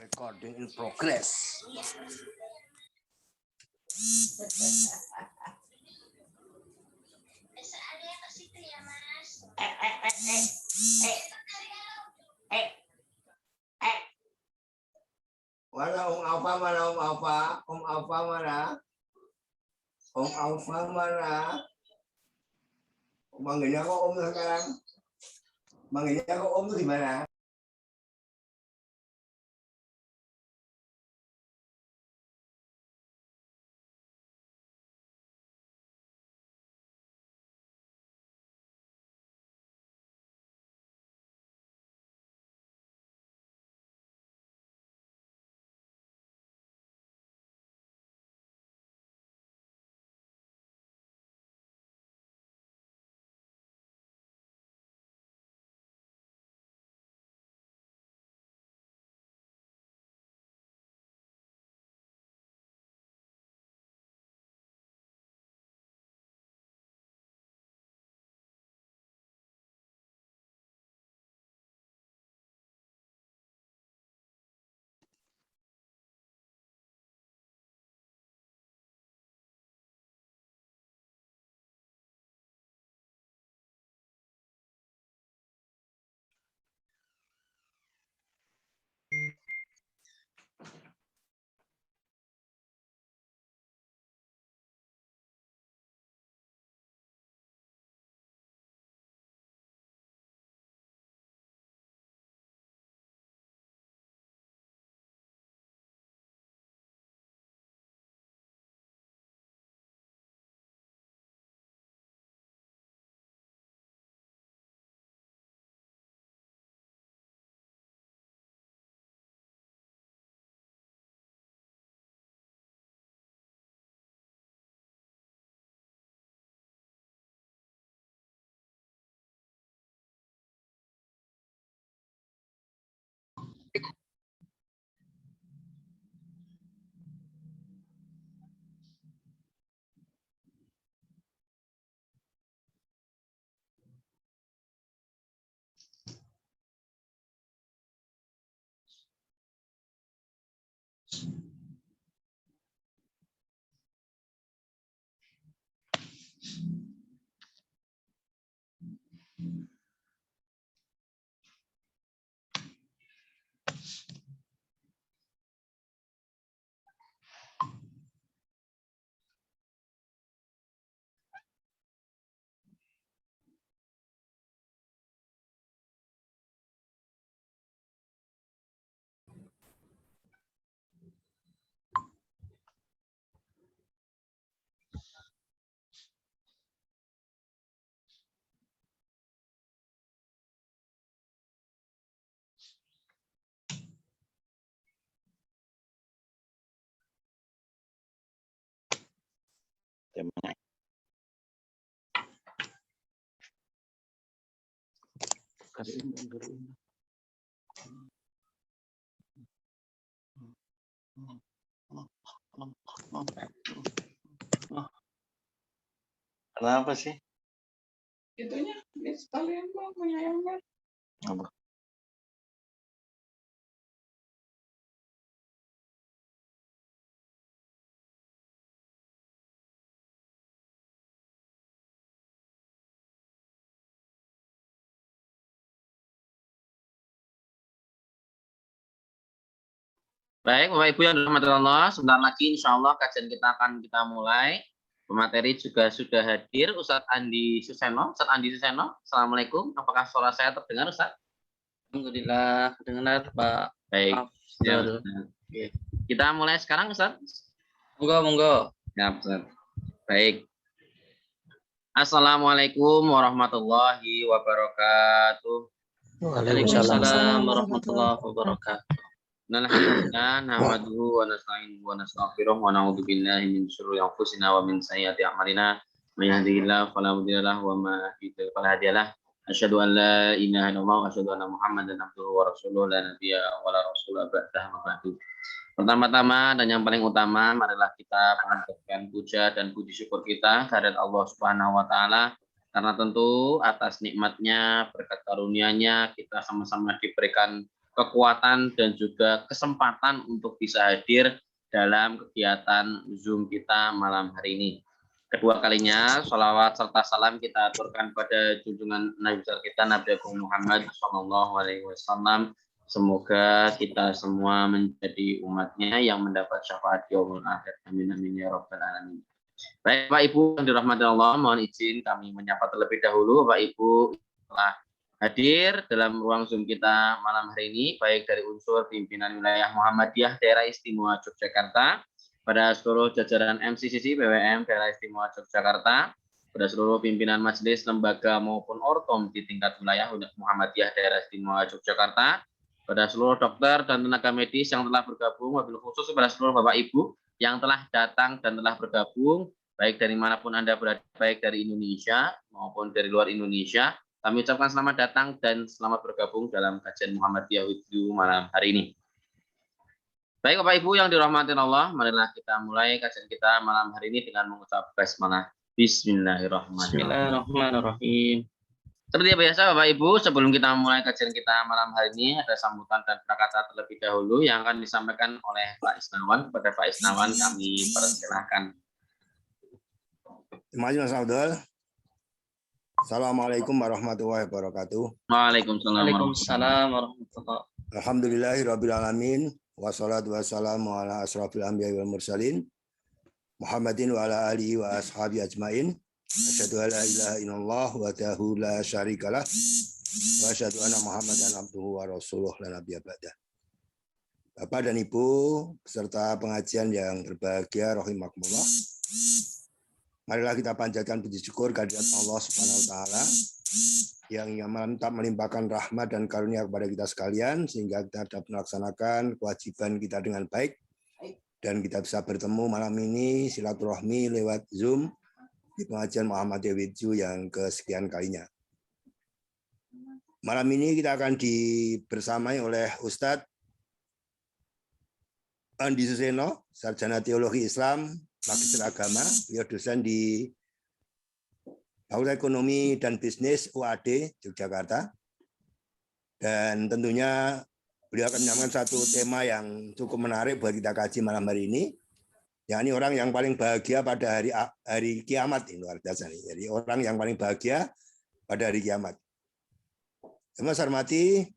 Recording in progress. Mana Alfa mana Alfa? Alfa mana? Alfa mana? Manggilnya kok sekarang? Manggilnya kok tuh gimana? Temanya. Kenapa sih? Itunya, ini sekalian mau menyayangkan. Apa? Baik, Bapak Ibu yang dirahmati Allah, sebentar lagi insya Allah kajian kita akan mulai. Pemateri juga sudah hadir, Ustadz Andi Suseno. Ustadz Andi Suseno, Assalamualaikum. Apakah suara saya terdengar, Ustadz? Alhamdulillah, dengar Pak. Baik. Ya, Oke. kita mulai sekarang, Ustadz. Monggo. Ya, Ustadz. Baik. Assalamualaikum warahmatullahi wabarakatuh. Waalaikumsalam warahmatullahi wabarakatuh. Alhamdulillah, nahmaduhu wa nasta'inuhu wa nastaghfiruh wa na'udzu billahi min syururi anfusina wa min sayyiati a'malina. May yahdihillahu fala mudilla lahu wa may yudlil fala hadiya lahu. Asyhadu an la ilaha illallah wa asyhadu anna Muhammadan abduhu wa rasuluhu la nabiyya wa la rasula ba'dahu. Pertama-tama dan yang paling utama, marilah kita panjatkan puja dan puji syukur kita kehadirat Allah Subhanahu wa taala, karena tentu atas nikmatnya, berkat karunia-Nya kita sama-sama diberikan kekuatan dan juga kesempatan untuk bisa hadir dalam kegiatan Zoom kita malam hari ini. Kedua kalinya, sholawat serta salam kita aturkan pada junjungan Nabi besar kita Nabi Agung Muhammad SAW. Semoga kita semua menjadi umatnya yang mendapat syafaat yaumul akhir. Amin amin ya rabbal alamin. Baik Bapak Ibu yang dirahmati Allah, mohon izin kami menyapa terlebih dahulu Bapak Ibu telah hadir dalam ruang Zoom kita malam hari ini, baik dari unsur pimpinan wilayah Muhammadiyah Daerah Istimewa Yogyakarta, pada seluruh jajaran MCCC PWM Daerah Istimewa Yogyakarta, pada seluruh pimpinan majelis, lembaga maupun ortom di tingkat wilayah Muhammadiyah Daerah Istimewa Yogyakarta, pada seluruh dokter dan tenaga medis yang telah bergabung, wabil khusus kepada seluruh Bapak Ibu yang telah datang dan telah bergabung, baik dari manapun Anda berada, baik dari Indonesia maupun dari luar Indonesia. Kami ucapkan selamat datang dan selamat bergabung dalam kajian Muhammadiyah with you malam hari ini. Baik Bapak Ibu yang dirahmati Allah, marilah kita mulai kajian kita malam hari ini dengan mengucap basmalah. Bismillahirrahmanirrahim. Bismillahirrahmanirrahim. Seperti biasa Bapak Ibu, sebelum kita mulai kajian kita malam hari ini, ada sambutan dan prakata terlebih dahulu yang akan disampaikan oleh Pak Isnawan. Kepada Pak Isnawan kami persilahkan. Terima kasih Mas Abdul. Assalamualaikum warahmatullahi wabarakatuh. Waalaikumsalam. Waalaikumsalam warahmatullahi wabarakatuh. Alhamdulillahirabbil alamin. Wassalatu wassalamu ala asrofil anbiya'i wal mursalin Muhammadin wa ala alihi wa ashabi ajmain. Asyhadu an la ilaha illallah wahdahu la syarikalah wa asyhadu anna Muhammadan abduhu wa rasuluh la nabiyya ba'dah. Bapak dan Ibu peserta pengajian yang berbahagia rahimakumullah. Marilah kita panjatkan puji syukur kehadirat Allah Subhanahu wa taala yang mantap melimpahkan rahmat dan karunia kepada kita sekalian sehingga kita dapat melaksanakan kewajiban kita dengan baik dan kita bisa bertemu malam ini silaturahmi lewat Zoom di pengajian Muhammadiyah with you yang kesekian kalinya. Malam ini kita akan dibersamai oleh Ustadz Andi Suseno, sarjana teologi Islam, magister agama, beliau dosen di Fakultas Ekonomi dan Bisnis UAD Yogyakarta. Dan tentunya beliau akan menyampaikan satu tema yang cukup menarik buat kita kaji malam hari ini, yakni orang yang paling bahagia pada hari kiamat. Ini luar biasa nih. Jadi orang yang paling bahagia pada hari kiamat. Saya hormati,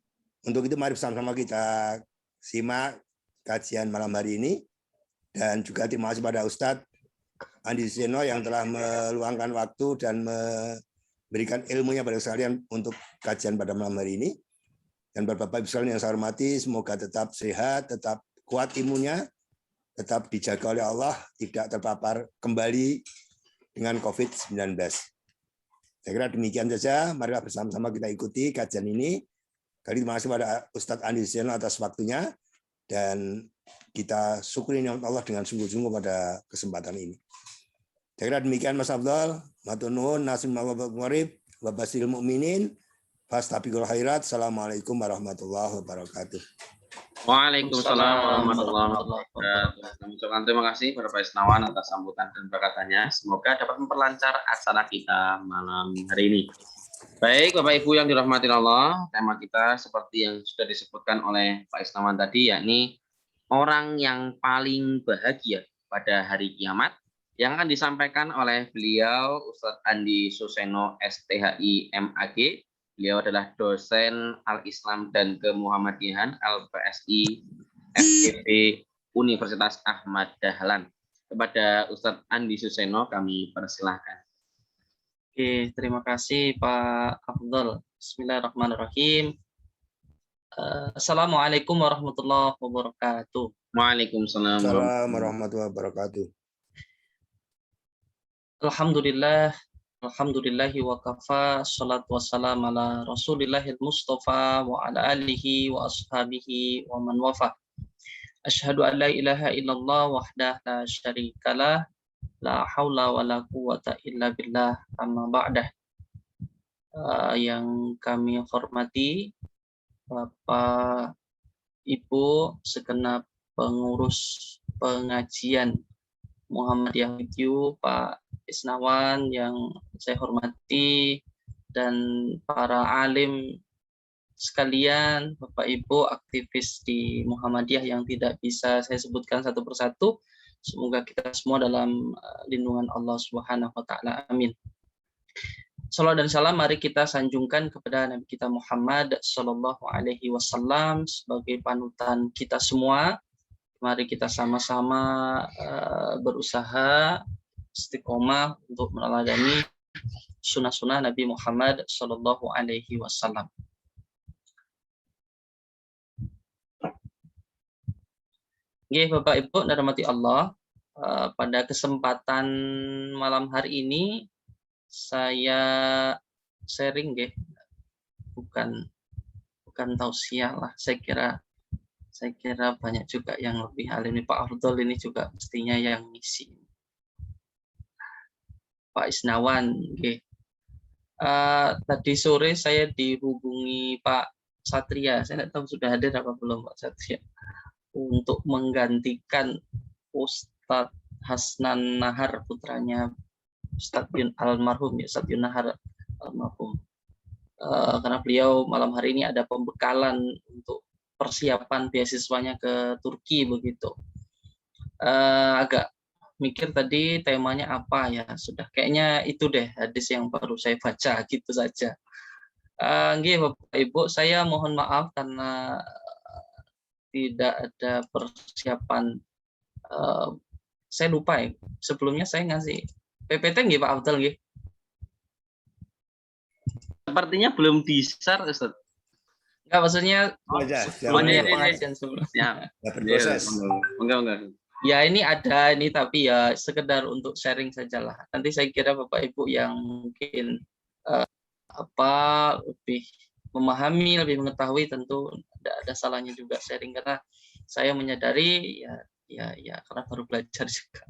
untuk itu mari bersama-sama kita simak kajian malam hari ini. Dan juga terima kasih pada Ustadz Andi Suseno yang telah meluangkan waktu dan memberikan ilmunya pada sekalian untuk kajian pada malam hari ini. Dan Bapak Ibu sekalian yang saya hormati, semoga tetap sehat, tetap kuat imunnya, tetap dijaga oleh Allah, tidak terpapar kembali dengan COVID-19. Saya kira demikian saja, marilah bersama-sama kita ikuti kajian ini. Kali terima kasih pada Ustadz Andi Suseno atas waktunya, dan kita syukuri nikmat Allah dengan sungguh-sungguh pada kesempatan ini. Saya kira demikian Mas Abdul. Matur nuwun, nasim ma'warib, wa basyiril mu'minin, fastabiqul khairat. Assalamualaikum warahmatullahi wabarakatuh. Waalaikumsalam warahmatullahi wabarakatuh. Kami ucapkan terima kasih kepada Pak Isnawan atas sambutan dan berkatanya. Semoga dapat memperlancar acara kita malam hari ini. Baik, Bapak Ibu yang dirahmati Allah, tema kita seperti yang sudah disebutkan oleh Pak Isnawan tadi, yakni orang yang paling bahagia pada hari kiamat, yang akan disampaikan oleh beliau Ustadz Andi Suseno STHI MAG. Beliau adalah dosen Al-Islam dan Kemuhammadiyahan LPSI FEB Universitas Ahmad Dahlan. Kepada Ustadz Andi Suseno kami persilahkan. Oke, terima kasih Pak Abdul. Bismillahirrahmanirrahim. Assalamualaikum warahmatullahi wabarakatuh. Waalaikumsalam Assalamualaikum warahmatullahi wabarakatuh. Alhamdulillahi wa kafa, salatu wassalam ala rasulillahil mustafa wa ala alihi wa ashabihi wa man wafa. Asyhadu an la ilaha illallah wahdah la syarikalah, la haula wa la quwata illa billah, amma ba'dah. Yang kami hormati Bapak Ibu segenap pengurus pengajian Muhammadiyah with you, Pak Isnawan yang saya hormati, dan para alim sekalian, Bapak Ibu aktivis di Muhammadiyah yang tidak bisa saya sebutkan satu persatu, semoga kita semua dalam lindungan Allah Subhanahu wa taala. Amin. Salawat dan salam mari kita sanjungkan kepada Nabi kita Muhammad sallallahu alaihi wasallam sebagai panutan kita semua. Mari kita sama-sama berusaha istiqomah untuk meneladani sunnah-sunnah Nabi Muhammad sallallahu alaihi wasallam. Nggih, Bapak Ibu dirahmati Allah, pada kesempatan malam hari ini saya sharing nggih, bukan tausiah lah. Saya kira banyak juga yang lebih alim. Pak Afdol ini juga mestinya yang ngisi. Pak Isnawan nggih. Tadi sore saya dihubungi Pak Satria. Saya tidak tahu sudah hadir apa belum Pak Satria, untuk menggantikan Ustadz Hasnan Nahar, putranya Ustadz almarhum ya, Ustadz Nahar almarhum. Karena beliau malam hari ini ada pembekalan untuk persiapan beasiswanya ke Turki begitu. Agak mikir tadi temanya apa ya, sudah kayaknya itu deh hadis yang baru saya baca gitu saja. Nggih Bapak Ibu, saya mohon maaf karena tidak ada persiapan. Saya lupa ya, sebelumnya saya ngasih PPT nggih Pak Abdul nggih. Sepertinya belum di-share, Ustaz. Enggak, maksudnya sebelumnya pengajian sebelumnya. Ya, berproses. Enggak. Ya ini ada ini, tapi ya sekedar untuk sharing sajalah. Nanti saya kira Bapak Ibu yang mungkin lebih memahami, lebih mengetahui, tentu tidak ada salahnya juga sharing, karena saya menyadari ya karena baru belajar juga.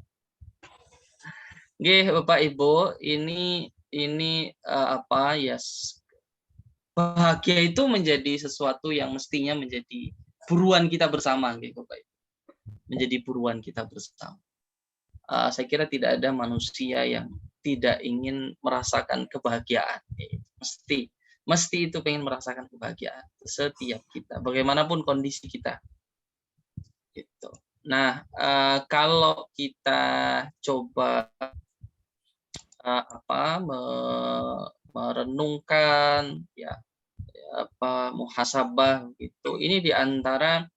Nggih Bapak Ibu, ini bahagia itu menjadi sesuatu yang mestinya menjadi buruan kita bersama, nggih Bapak Ibu. Menjadi buruan kita bersama. Saya kira tidak ada manusia yang tidak ingin merasakan kebahagiaan. Mesti itu pengen merasakan kebahagiaan setiap kita, bagaimanapun kondisi kita. Gitu. Nah, kalau kita coba merenungkan muhasabah gitu, ini diantara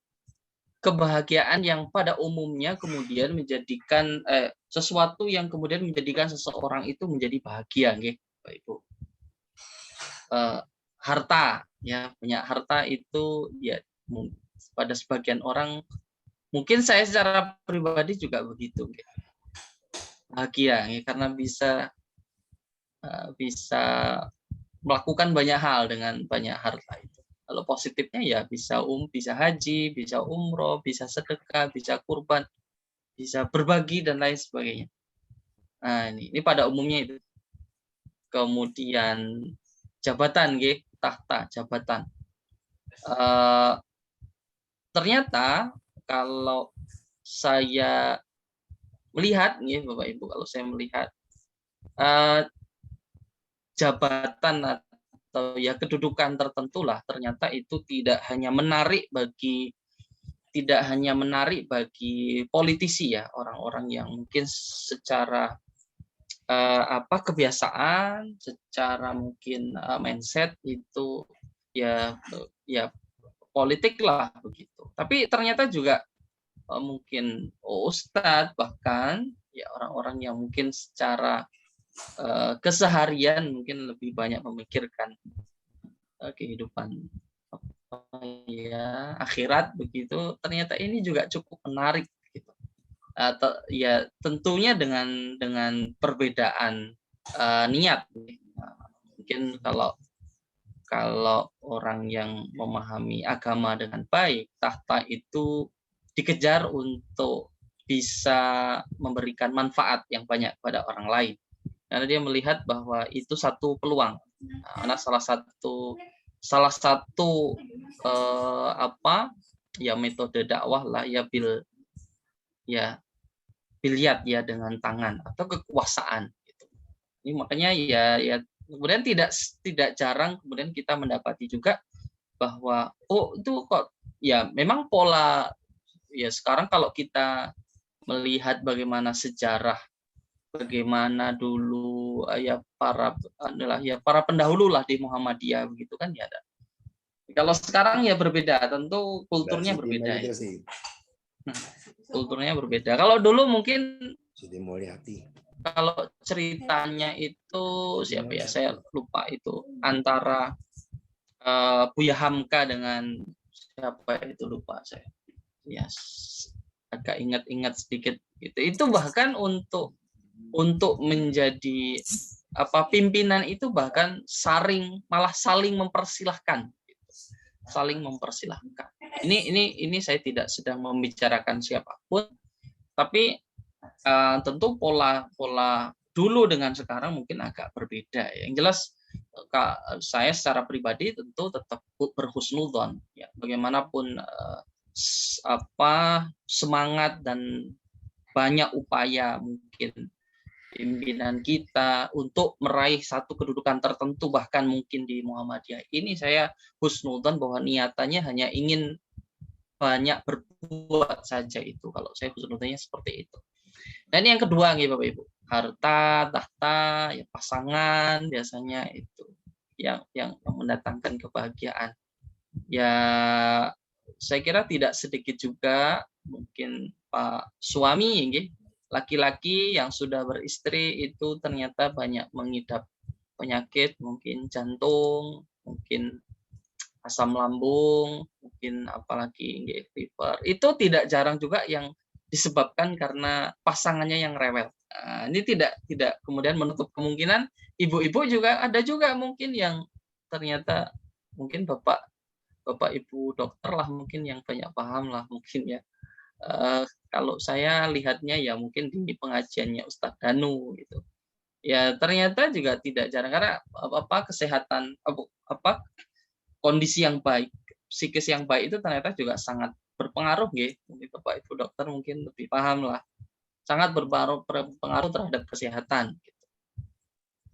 kebahagiaan yang pada umumnya kemudian menjadikan sesuatu yang kemudian menjadikan seseorang itu menjadi bahagia, nggih Bapak Ibu. Harta, ya, punya harta itu ya pada sebagian orang, mungkin saya secara pribadi juga begitu, bahagia ya, karena bisa melakukan banyak hal dengan banyak harta itu. Kalau positifnya ya bisa haji, bisa umroh, bisa sedekah, bisa kurban, bisa berbagi dan lain sebagainya. Nah, ini pada umumnya itu. Kemudian jabatan, tahta jabatan. Ternyata kalau saya melihat, Bapak Ibu, kalau saya melihat jabatan atau ya kedudukan tertentu lah, ternyata itu tidak hanya menarik bagi politisi ya, orang-orang yang mungkin secara kebiasaan, secara mungkin mindset itu ya politik lah begitu. Tapi ternyata juga mungkin ustadz, bahkan ya orang-orang yang mungkin secara keseharian mungkin lebih banyak memikirkan kehidupan akhirat begitu, ternyata ini juga cukup menarik gitu. Ya tentunya dengan perbedaan niat. Mungkin kalau orang yang memahami agama dengan baik, tahta itu dikejar untuk bisa memberikan manfaat yang banyak pada orang lain, karena dia melihat bahwa itu satu peluang. Karena salah satu metode dakwah lah biliat ya dengan tangan atau kekuasaan gitu. Ini makanya ya kemudian tidak jarang kemudian kita mendapati juga bahwa oh itu kok ya memang pola ya sekarang kalau kita melihat bagaimana sejarah bagaimana dulu ya para pendahulu lah di Muhammadiyah begitu kan ya ada. Kalau sekarang ya berbeda, tentu kulturnya berbeda. Ya. Kulturnya berbeda. Kalau dulu mungkin kalau ceritanya itu siapa ya? Saya lupa itu antara Buya Hamka dengan siapa itu lupa saya. Ya agak ingat-ingat sedikit gitu. Itu bahkan untuk menjadi pimpinan itu bahkan malah saling mempersilahkan. Saling mempersilahkan. Ini saya tidak sedang membicarakan siapapun, tapi tentu pola dulu dengan sekarang mungkin agak berbeda. Yang jelas saya secara pribadi tentu tetap berhusnudzon. Ya, bagaimanapun semangat dan banyak upaya mungkin pimpinan kita untuk meraih satu kedudukan tertentu bahkan mungkin di Muhammadiyah ini saya husnudzon bahwa niatannya hanya ingin banyak berbuat saja itu kalau saya husnudzonnya seperti itu. Dan yang kedua nih Bapak Ibu, harta, tahta, ya pasangan biasanya itu yang mendatangkan kebahagiaan. Ya saya kira tidak sedikit juga mungkin Pak suami nggih laki-laki yang sudah beristri itu ternyata banyak mengidap penyakit, mungkin jantung, mungkin asam lambung, mungkin apalagi fever. Itu tidak jarang juga yang disebabkan karena pasangannya yang rewel. Nah, ini tidak kemudian menutup kemungkinan ibu-ibu juga ada juga mungkin yang ternyata mungkin bapak ibu dokter lah mungkin yang banyak paham lah mungkin ya. Kalau saya lihatnya ya mungkin di pengajiannya Ustadz Danu gitu. Ya ternyata juga tidak jarang karena kesehatan kondisi yang baik, psikis yang baik itu ternyata juga sangat berpengaruh gitu. Mungkin Bapak Ibu dokter mungkin lebih paham lah. Sangat berpengaruh terhadap kesehatan gitu.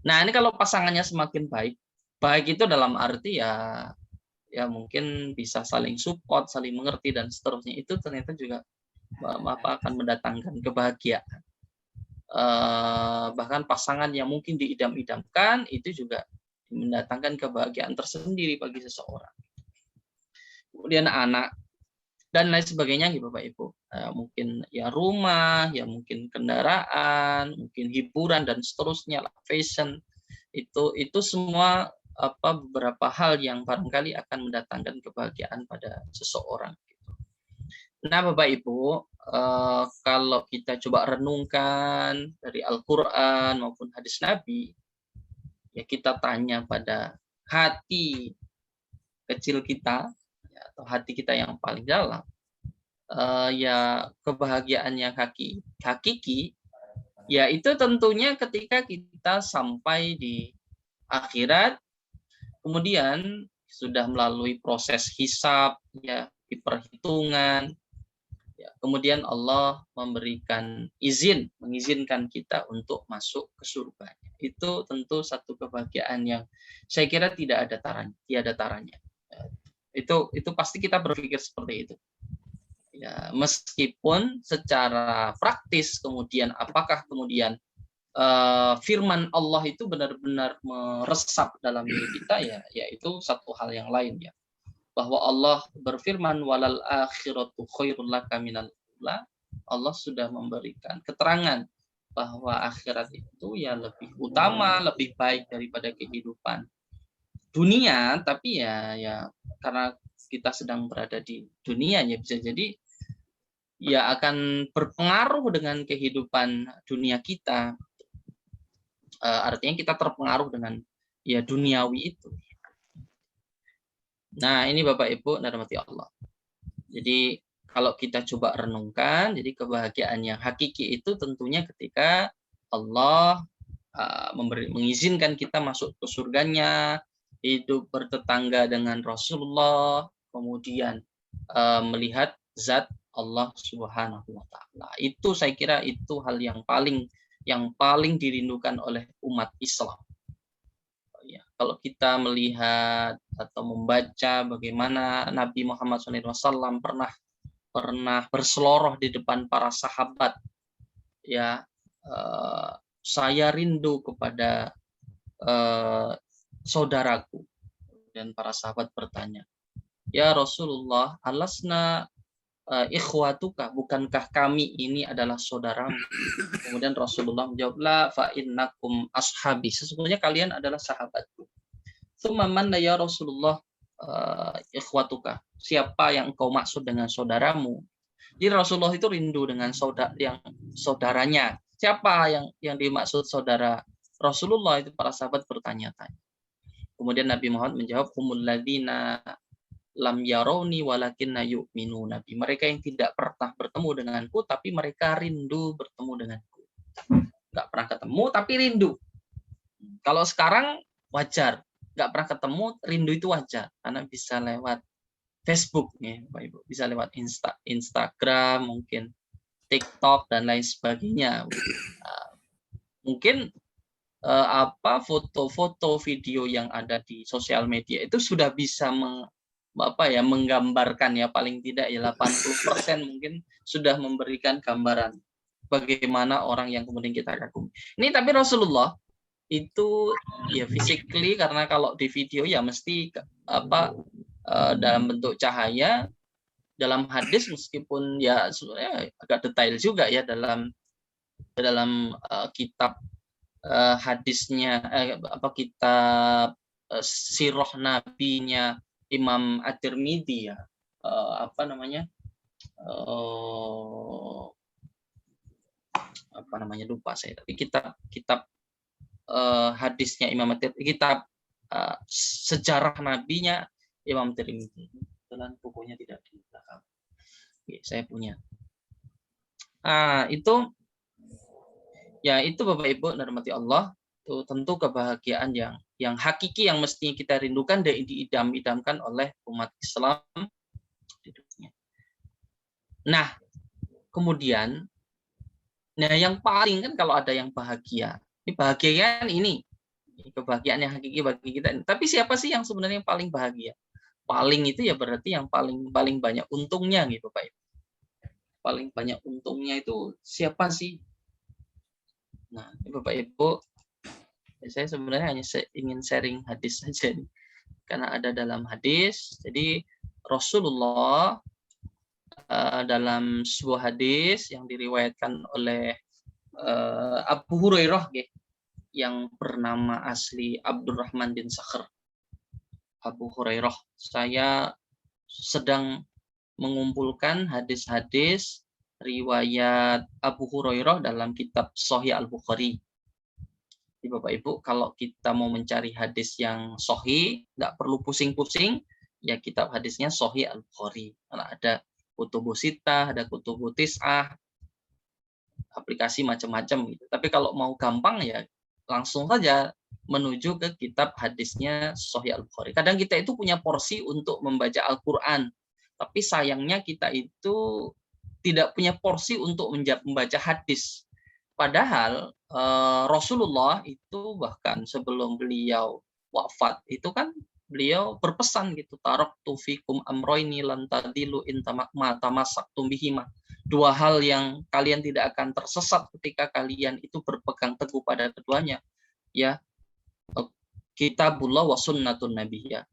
Nah, ini kalau pasangannya semakin baik itu dalam arti ya mungkin bisa saling support, saling mengerti dan seterusnya itu ternyata juga akan mendatangkan kebahagiaan. Bahkan pasangan yang mungkin diidam-idamkan itu juga mendatangkan kebahagiaan tersendiri bagi seseorang. Kemudian anak dan lain sebagainya gitu Bapak Ibu. Mungkin ya rumah, ya mungkin kendaraan, mungkin hiburan dan seterusnya, fashion. Itu semua beberapa hal yang barangkali akan mendatangkan kebahagiaan pada seseorang. Nah, Bapak Ibu, kalau kita coba renungkan dari Al-Quran maupun hadis Nabi, ya kita tanya pada hati kecil kita, ya, atau hati kita yang paling dalam, ya kebahagiaan yang hakiki, ya itu tentunya ketika kita sampai di akhirat, kemudian sudah melalui proses hisab, ya di perhitungan. Ya, kemudian Allah mengizinkan kita untuk masuk ke surga. Itu tentu satu kebahagiaan yang saya kira tiada taranya. Itu pasti kita berpikir seperti itu. Ya, meskipun secara praktis kemudian apakah kemudian firman Allah itu benar-benar meresap dalam diri kita ya itu satu hal yang lain ya. Bahwa Allah berfirman walal akhiratu khairul laka minal ula. Allah sudah memberikan keterangan bahwa akhirat itu ya lebih utama, lebih baik daripada kehidupan dunia, tapi ya karena kita sedang berada di dunia ya bisa jadi ya akan berpengaruh dengan kehidupan dunia kita. Artinya kita terpengaruh dengan ya duniawi itu. Nah, ini Bapak Ibu dan rahmati Allah. Jadi kalau kita coba renungkan, jadi kebahagiaan yang hakiki itu tentunya ketika Allah mengizinkan kita masuk ke surganya, hidup bertetangga dengan Rasulullah, kemudian melihat zat Allah Subhanahu wa taala. Itu saya kira itu hal yang paling dirindukan oleh umat Islam. ya, kalau kita melihat atau membaca bagaimana Nabi Muhammad SAW pernah berseloroh di depan para sahabat, ya, saya rindu kepada saudaraku. Dan para sahabat bertanya, ya Rasulullah, alasna ikhwatuka, bukankah kami ini adalah saudaramu? Kemudian Rasulullah menjawab, la fa innakum ashabi, sesungguhnya kalian adalah sahabatku. Tsumma manna ya Rasulullah ikhwatuka, siapa yang engkau maksud dengan saudaramu? Jadi Rasulullah itu rindu dengan saudaranya. Siapa yang dimaksud saudara Rasulullah? Itu para sahabat bertanya-tanya. Kemudian Nabi Muhammad menjawab, humul ladzina lam yarawni walakinna yu'minu nabi. Mereka yang tidak pernah bertemu denganku tapi mereka rindu bertemu denganku. Enggak pernah ketemu tapi rindu. Kalau sekarang wajar, enggak pernah ketemu, rindu itu wajar karena bisa lewat Facebook ya, Bapak Ibu, bisa lewat Instagram, mungkin TikTok dan lain sebagainya. Mungkin foto-foto, video yang ada di sosial media itu sudah bisa menggambarkan ya, paling tidak ya 80% mungkin sudah memberikan gambaran bagaimana orang yang kemudian kita kagumi. Ini tapi Rasulullah itu ya physically, karena kalau di video ya mesti dalam bentuk cahaya. Dalam hadis meskipun ya sebenarnya agak detail juga ya dalam kitab hadisnya kitab sirah nabinya Imam At-Tirmidzi ya, lupa saya, tapi kitab hadisnya Imam At-Tirmidzi, kitab sejarah nabinya Imam At-Tirmidzi. Kebetulan bukunya tidak di belakang. Oke, saya punya. Itu Bapak Ibu dan rahmati Allah, itu tentu kebahagiaan yang hakiki yang mestinya kita rindukan dan diidam-idamkan oleh umat Islam di dunia. Nah, kemudian yang paling kan kalau ada yang bahagia, ini bahagia kan ini kebahagiaan yang hakiki bagi kita. Tapi siapa sih yang sebenarnya yang paling bahagia? Paling itu ya berarti yang paling banyak untungnya gitu Pak. Paling banyak untungnya itu siapa sih? Nah, Bapak Ibu, saya sebenarnya hanya ingin sharing hadis saja nih. Karena ada dalam hadis. Jadi Rasulullah dalam sebuah hadis yang diriwayatkan oleh Abu Hurairah yang bernama asli Abdurrahman bin Sakhr. Abu Hurairah, saya sedang mengumpulkan hadis-hadis riwayat Abu Hurairah dalam kitab Sahih Al-Bukhari. Jadi Bapak Ibu, kalau kita mau mencari hadis yang sahih, nggak perlu pusing-pusing, ya kitab hadisnya Sahih Al-Bukhari. Karena ada Kutubus Sittah, ada Kutubus Tis'ah, aplikasi macam-macam gitu. Tapi kalau mau gampang ya langsung saja menuju ke kitab hadisnya Sahih Al-Bukhari. Kadang kita itu punya porsi untuk membaca Al-Quran, tapi sayangnya kita itu tidak punya porsi untuk membaca hadis. Padahal Rasulullah itu bahkan sebelum beliau wafat itu kan beliau berpesan gitu, taraktu fikum amroini lan tadilu in tamassaktum bihima. Dua hal yang kalian tidak akan tersesat ketika kalian itu berpegang teguh pada keduanya. Ya, Kitabullah wa sunnatun nabiyya,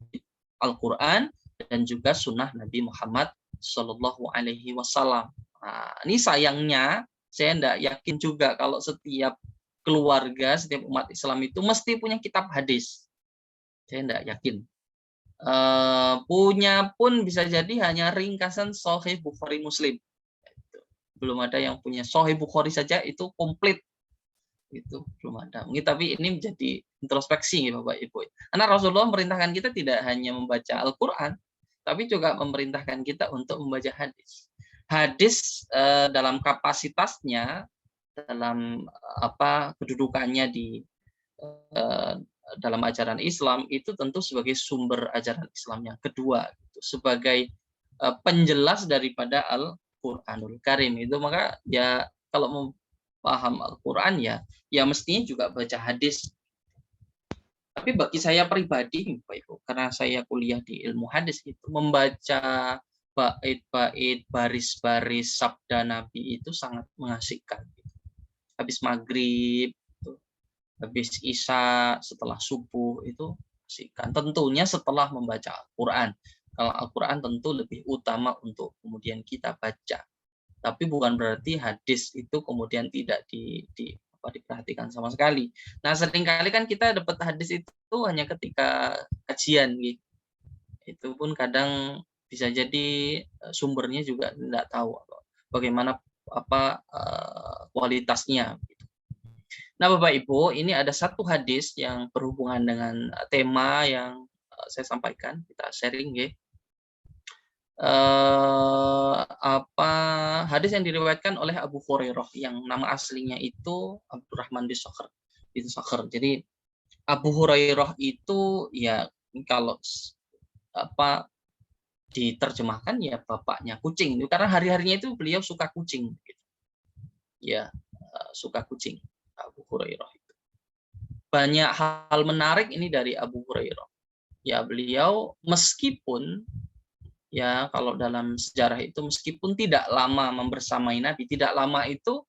Al-Quran dan juga sunnah Nabi Muhammad Sallallahu Alaihi Wasallam. Nah, ini sayangnya saya tidak yakin juga kalau setiap keluarga, setiap umat Islam itu mesti punya kitab hadis. Saya tidak yakin. Punya pun bisa jadi hanya ringkasan Sahih Bukhari Muslim. Belum ada yang punya Sahih Bukhari saja itu komplit. Itu belum ada. Mungkin tapi ini menjadi introspeksi ya Bapak Ibu. Karena Rasulullah memerintahkan kita tidak hanya membaca Al-Quran, tapi juga memerintahkan kita untuk membaca hadis. Hadis dalam kapasitasnya, dalam kedudukannya di dalam ajaran Islam itu tentu sebagai sumber ajaran Islam yang kedua, gitu. Sebagai penjelas daripada Al-Quranul Karim itu. Maka ya kalau mau paham Al-Quran ya mestinya juga baca hadis. Tapi bagi saya pribadi, Bapak Ibu, karena saya kuliah di ilmu hadis itu membaca bait-bait, baris-baris sabda Nabi itu sangat mengasihkan. Habis maghrib, habis isya, setelah subuh itu mengasihkan. Tentunya setelah membaca Al-Quran. Kalau Al-Quran tentu lebih utama untuk kemudian kita baca. Tapi bukan berarti hadis itu kemudian tidak diperhatikan sama sekali. Nah, seringkali kan kita dapat hadis itu hanya ketika kajian gitu. Itu pun kadang bisa jadi sumbernya juga tidak tahu bagaimana kualitasnya. Nah, Bapak Ibu, ini ada satu hadis yang berhubungan dengan tema yang saya sampaikan, kita sharing ya. Hadis yang diriwayatkan oleh Abu Hurairah yang nama aslinya itu Abdurrahman bin Sakhr. Jadi Abu Hurairah itu ya kalau diterjemahkan ya bapaknya kucing, karena hari-harinya itu beliau suka kucing gitu. Ya, suka kucing Abu Hurairah itu. Banyak hal menarik ini dari Abu Hurairah. Ya, beliau meskipun ya kalau dalam sejarah itu meskipun tidak lama membersamai Nabi, tidak lama itu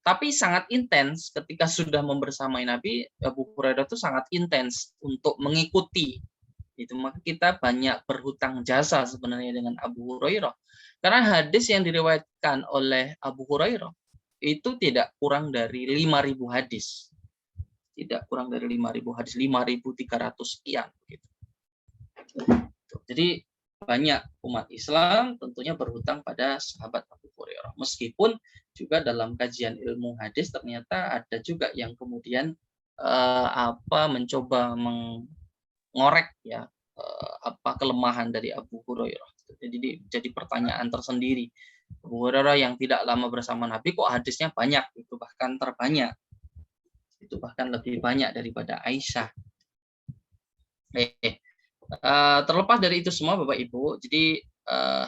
tapi sangat intens ketika sudah membersamai Nabi. Abu Hurairah itu sangat intens untuk mengikuti itu, maka kita banyak berhutang jasa sebenarnya dengan Abu Hurairah, karena hadis yang diriwayatkan oleh Abu Hurairah itu tidak kurang dari 5.000 hadis, tidak kurang dari 5.000 hadis, 5.300 sekian gitu. Jadi banyak umat Islam tentunya berhutang pada sahabat Abu Hurairah. Meskipun juga dalam kajian ilmu hadis ternyata ada juga yang kemudian mencoba mengorek ya kelemahan dari Abu Hurairah. Jadi pertanyaan tersendiri. Abu Hurairah yang tidak lama bersama Nabi kok hadisnya banyak, itu bahkan terbanyak. Itu bahkan lebih banyak daripada Aisyah. Terlepas dari itu semua Bapak Ibu, jadi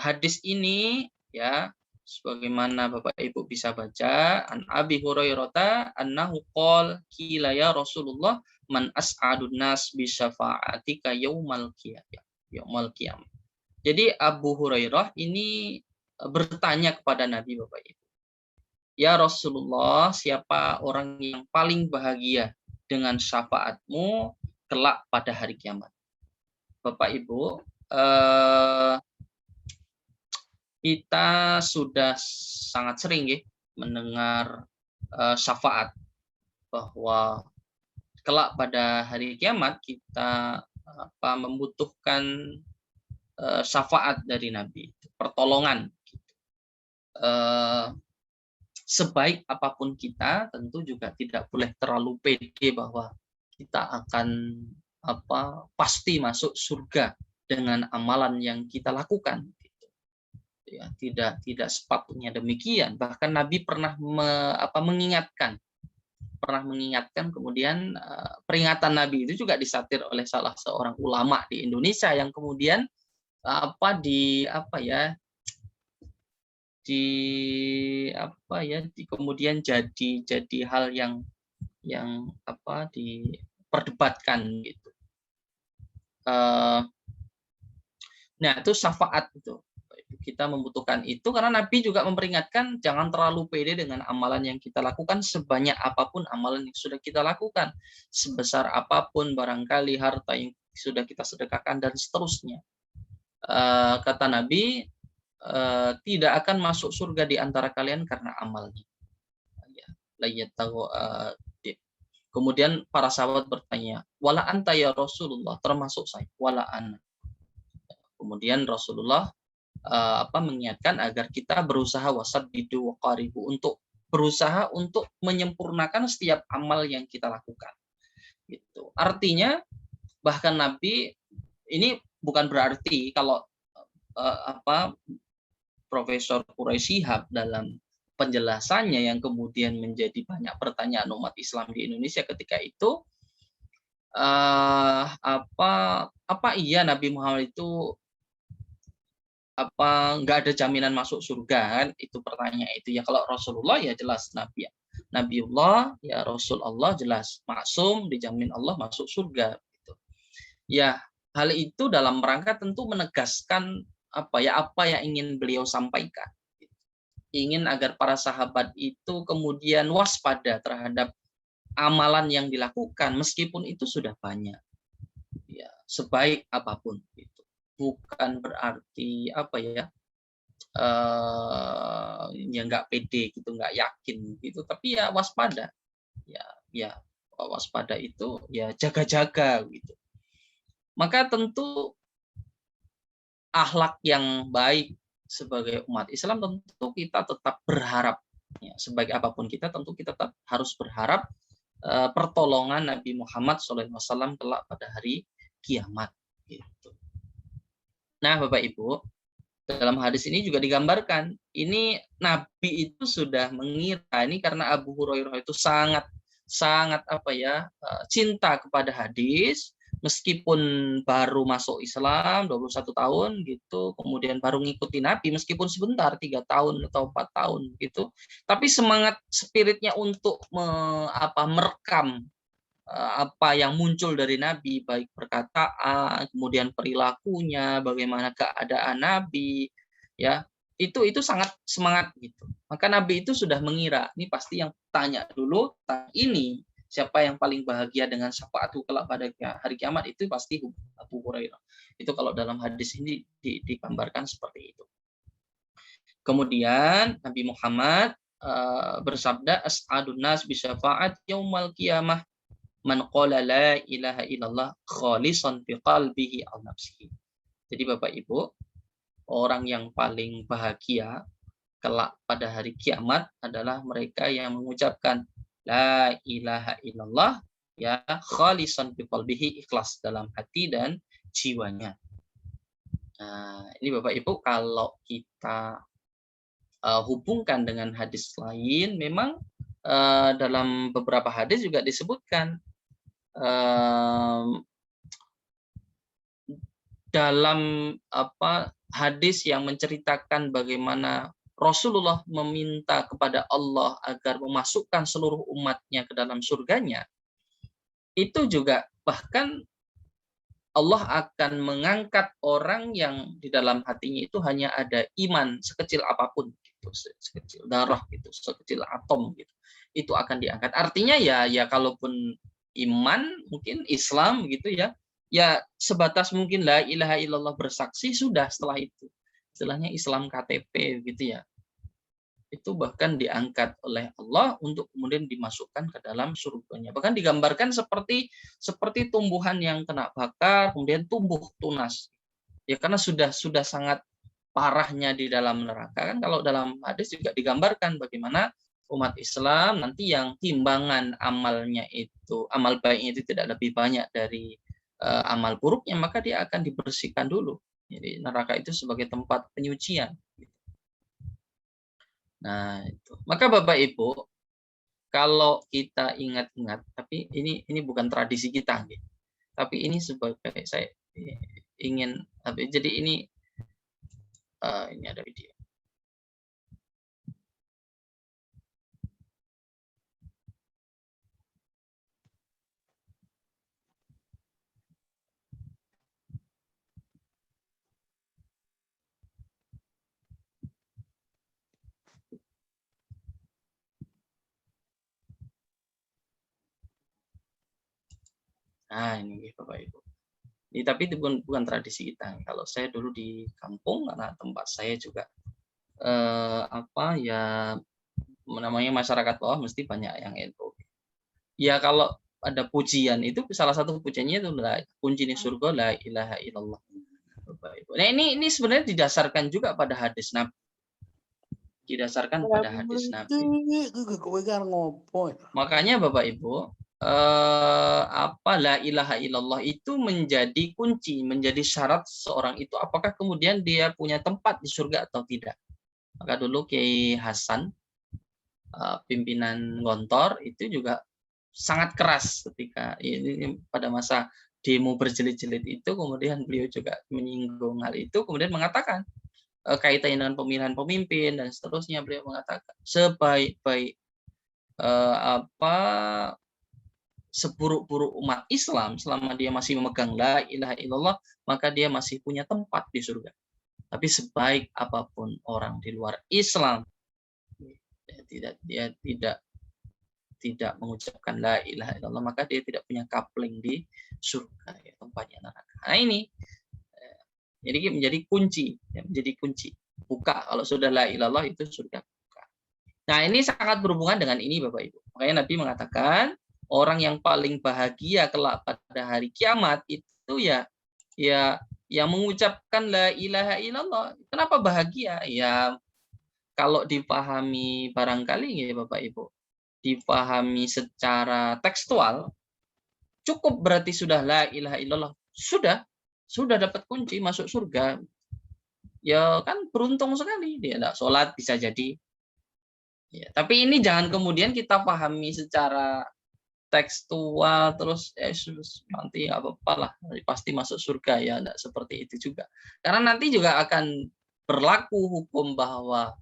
hadis ini ya sebagaimana Bapak Ibu bisa baca, an Abi Hurairah annahu qala qila ya Rasulullah man as'adun nas bi syafa'atika yaumal qiyamah. Jadi Abu Hurairah ini bertanya kepada Nabi, Bapak Ibu. Ya Rasulullah, siapa orang yang paling bahagia dengan syafaatmu kelak pada hari kiamat? Bapak Ibu, kita sudah sangat sering ya mendengar syafaat, bahwa kelak pada hari kiamat kita membutuhkan syafaat dari Nabi, pertolongan. Sebaik apapun kita, tentu juga tidak boleh terlalu pede bahwa kita akan pasti masuk surga dengan amalan yang kita lakukan. Ya, tidak sepatutnya demikian. Bahkan Nabi pernah mengingatkan, kemudian peringatan Nabi itu juga disatir oleh salah seorang ulama di Indonesia yang kemudian kemudian jadi hal yang diperdebatkan gitu. Nah, itu syafaat itu. Kita membutuhkan itu karena Nabi juga memperingatkan jangan terlalu pede dengan amalan yang kita lakukan, sebanyak apapun amalan yang sudah kita lakukan, sebesar apapun barangkali harta yang sudah kita sedekahkan dan seterusnya. Kata Nabi, tidak akan masuk surga di antara kalian karena amalnya. Kemudian para sahabat bertanya, wala anta ya Rasulullah, termasuk saya, wala ana. Kemudian Rasulullah mengingatkan agar kita berusaha wasaddidu waqaribu, untuk berusaha untuk menyempurnakan setiap amal yang kita lakukan. Gitu. Artinya bahkan Nabi ini bukan berarti kalau Profesor Quraisy Shihab dalam penjelasannya yang kemudian menjadi banyak pertanyaan umat Islam di Indonesia ketika itu, iya Nabi Muhammad itu nggak ada jaminan masuk surga, kan? Itu pertanyaan itu ya. Kalau Rasulullah ya jelas Nabiullah ya Rasulullah jelas maksum, dijamin Allah masuk surga gitu. Ya, hal itu dalam rangka tentu menegaskan apa yang ingin beliau sampaikan. Ingin agar para sahabat itu kemudian waspada terhadap amalan yang dilakukan meskipun itu sudah banyak. Ya, sebaik apapun itu. Bukan berarti ya nggak pede gitu, nggak yakin gitu, tapi ya waspada. Ya waspada itu ya jaga-jaga gitu. Maka tentu akhlak yang baik sebagai umat Islam tentu kita tetap berharap, ya, sebagai apapun kita tentu kita tetap harus berharap pertolongan Nabi Muhammad SAW kelak pada hari kiamat gitu. Nah, Bapak Ibu, dalam hadis ini juga digambarkan ini Nabi itu sudah mengira, ini karena Abu Hurairah itu sangat cinta kepada hadis, meskipun baru masuk Islam 21 tahun gitu, kemudian baru ngikuti Nabi meskipun sebentar 3 tahun atau 4 tahun gitu, tapi semangat spiritnya untuk merekam apa yang muncul dari Nabi, baik perkataan, kemudian perilakunya, bagaimana keadaan Nabi, ya itu sangat semangat gitu. Maka Nabi itu sudah mengira, ini pasti yang tanya dulu, ini siapa yang paling bahagia dengan syafaatku kelak pada hari kiamat, itu pasti Abu Hurairah. Itu kalau dalam hadis ini digambarkan seperti itu. Kemudian Nabi Muhammad bersabda, as'adun nas bi syafaat yaumal qiyamah man qala la ilaha illallah khalisan fi qalbihi aw nafsihi. Jadi Bapak Ibu, orang yang paling bahagia kelak pada hari kiamat adalah mereka yang mengucapkan la ilaha illallah, ya, khalisan fi qalbihi, ikhlas dalam hati dan jiwanya. Nah, ini Bapak Ibu kalau kita hubungkan dengan hadis lain, memang dalam beberapa hadis juga disebutkan dalam hadis yang menceritakan bagaimana Rasulullah meminta kepada Allah agar memasukkan seluruh umatnya ke dalam surganya, itu juga bahkan Allah akan mengangkat orang yang di dalam hatinya itu hanya ada iman sekecil apapun gitu, sekecil darah gitu, sekecil atom gitu, itu akan diangkat. Artinya ya kalaupun iman mungkin Islam gitu ya sebatas mungkin la ilaha illallah bersaksi sudah, setelah itu istilahnya Islam KTP gitu ya, itu bahkan diangkat oleh Allah untuk kemudian dimasukkan ke dalam surganya. Bahkan digambarkan seperti tumbuhan yang kena bakar kemudian tumbuh tunas ya, karena sudah sangat parahnya di dalam neraka. Kan kalau dalam hadis juga digambarkan bagaimana umat Islam nanti yang timbangan amalnya itu, amal baiknya itu tidak lebih banyak dari amal buruknya, maka dia akan dibersihkan dulu. Jadi neraka itu sebagai tempat penyucian. Nah, itu. Maka Bapak Ibu, kalau kita ingat-ingat, tapi ini bukan tradisi kita, gitu. Tapi ini sebagai saya ingin, jadi ini ada video. Nah, ini Bapak Ibu. Tapi itu bukan tradisi kita. Kalau saya dulu di kampung, karena tempat saya juga namanya masyarakat bawah mesti banyak yang NU. Ya kalau ada pujian itu, salah satu pujiannya itu kunci surga la ilaha illallah. Bapak Ibu. Nah, ini sebenarnya didasarkan juga pada hadis Nabi. Didasarkan pada hadis Nabi. Makanya Bapak Ibu, la ilaha illallah itu menjadi kunci, menjadi syarat seorang itu apakah kemudian dia punya tempat di surga atau tidak. Maka dulu Kiai Hasan, pimpinan Gontor, itu juga sangat keras ketika ini pada masa demo berjilid-jilid itu, kemudian beliau juga menyinggung hal itu, kemudian mengatakan kaitannya dengan pemilihan pemimpin dan seterusnya, beliau mengatakan sebaik-baik seburuk-buruk umat Islam, selama dia masih memegang la ilaha illallah, maka dia masih punya tempat di surga. Tapi sebaik apapun orang di luar Islam, dia tidak mengucapkan la ilaha illallah, maka dia tidak punya coupling di surga, ya, tempatnya neraka. Nah ini jadi menjadi kunci, ya, menjadi kunci. Buka kalau sudah la ilaha illallah itu surga buka. Nah ini sangat berhubungan dengan ini Bapak Ibu. Makanya Nabi mengatakan orang yang paling bahagia kelak pada hari kiamat itu ya yang mengucapkan la ilaha illallah. Kenapa bahagia? Ya kalau dipahami barangkali ya Bapak Ibu, dipahami secara tekstual, cukup berarti sudah la ilaha illallah, sudah dapat kunci masuk surga. Ya kan beruntung sekali, dia tidak sholat bisa jadi. Ya, tapi ini jangan kemudian kita pahami secara tekstual terus nanti nggak apa-apa lah, pasti masuk surga, ya tidak seperti itu juga. Karena nanti juga akan berlaku hukum bahwa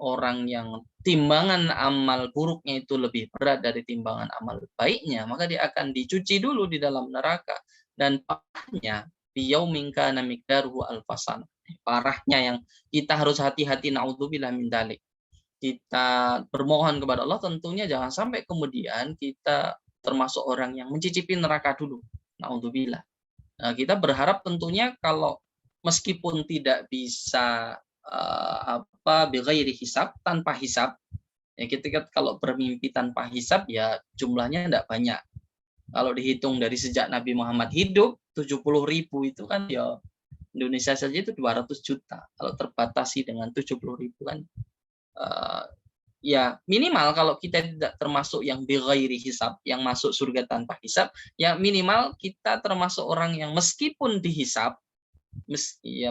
orang yang timbangan amal buruknya itu lebih berat dari timbangan amal baiknya, maka dia akan dicuci dulu di dalam neraka. Dan parahnya biyaumin kana miqdaruhu alfasan. Parahnya yang kita harus hati-hati, naudzubillah min dzalik. Kita bermohon kepada Allah tentunya jangan sampai kemudian kita termasuk orang yang mencicipi neraka dulu. Naudzubillah. Nah, kita berharap tentunya kalau meskipun tidak bisa bighairi hisab, tanpa hisab, ya kita kalau bermimpi tanpa hisab ya jumlahnya tidak banyak. Kalau dihitung dari sejak Nabi Muhammad hidup 70.000 itu kan ya Indonesia saja itu 200 juta. Kalau terbatasi dengan 70.000 kan ya minimal kalau kita tidak termasuk yang bighairi hisab, yang masuk surga tanpa hisab, ya minimal kita termasuk orang yang meskipun dihisab,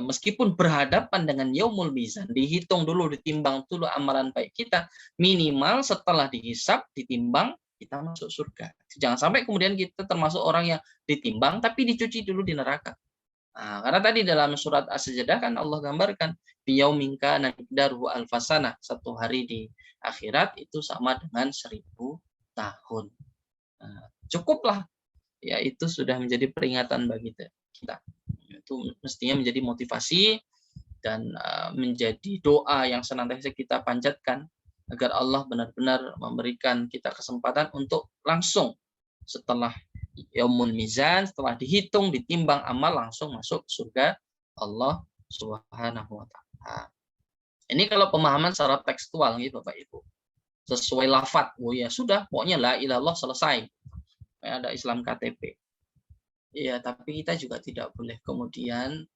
meskipun berhadapan dengan yaumul mizan, dihitung dulu, ditimbang dulu amalan baik kita, minimal setelah dihisab, ditimbang, kita masuk surga. Jangan sampai kemudian kita termasuk orang yang ditimbang tapi dicuci dulu di neraka. Nah, karena tadi dalam surat As-Sajdah kan Allah gambarkan biyaumin kana miqdaruhu alfasana, satu hari di akhirat itu sama dengan 1000 tahun. Nah, cukuplah, ya itu sudah menjadi peringatan bagi kita. Itu mestinya menjadi motivasi dan menjadi doa yang senantiasa kita panjatkan agar Allah benar-benar memberikan kita kesempatan untuk langsung setelah yaumul mizan, setelah dihitung, ditimbang amal, langsung masuk surga Allah Subhanahu wa taala. Ini kalau pemahaman secara tekstual gitu Bapak Ibu. Sesuai lafaz, oh ya sudah, pokoknya la ilaha illallah selesai. Ada Islam KTP. Iya, tapi kita juga tidak boleh kemudian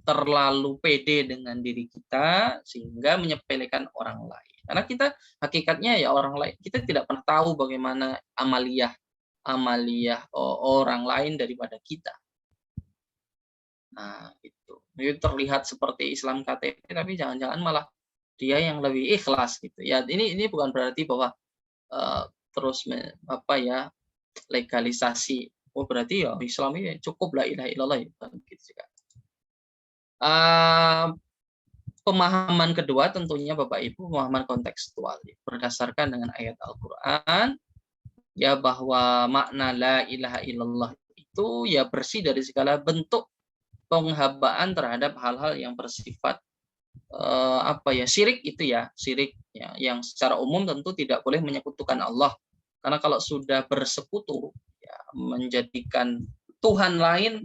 terlalu pede dengan diri kita sehingga menyepelekan orang lain. Karena kita hakikatnya ya orang lain, kita tidak pernah tahu bagaimana amaliyah orang lain daripada kita. Nah, itu terlihat seperti Islam KTP, tapi jangan-jangan malah dia yang lebih ikhlas gitu. Ya, ini bukan berarti bahwa terus legalisasi. Oh berarti ya Islam ini cukup la ilaha illallah ya, gitu juga. Pemahaman kedua tentunya Bapak Ibu, pemahaman kontekstual berdasarkan dengan ayat Al-Qur'an ya, bahwa makna la ilaha illallah itu ya bersih dari segala bentuk penghambaan terhadap hal-hal yang bersifat syirik itu ya, syirik ya, yang secara umum tentu tidak boleh menyekutukan Allah. Karena kalau sudah bersekutu ya, menjadikan Tuhan lain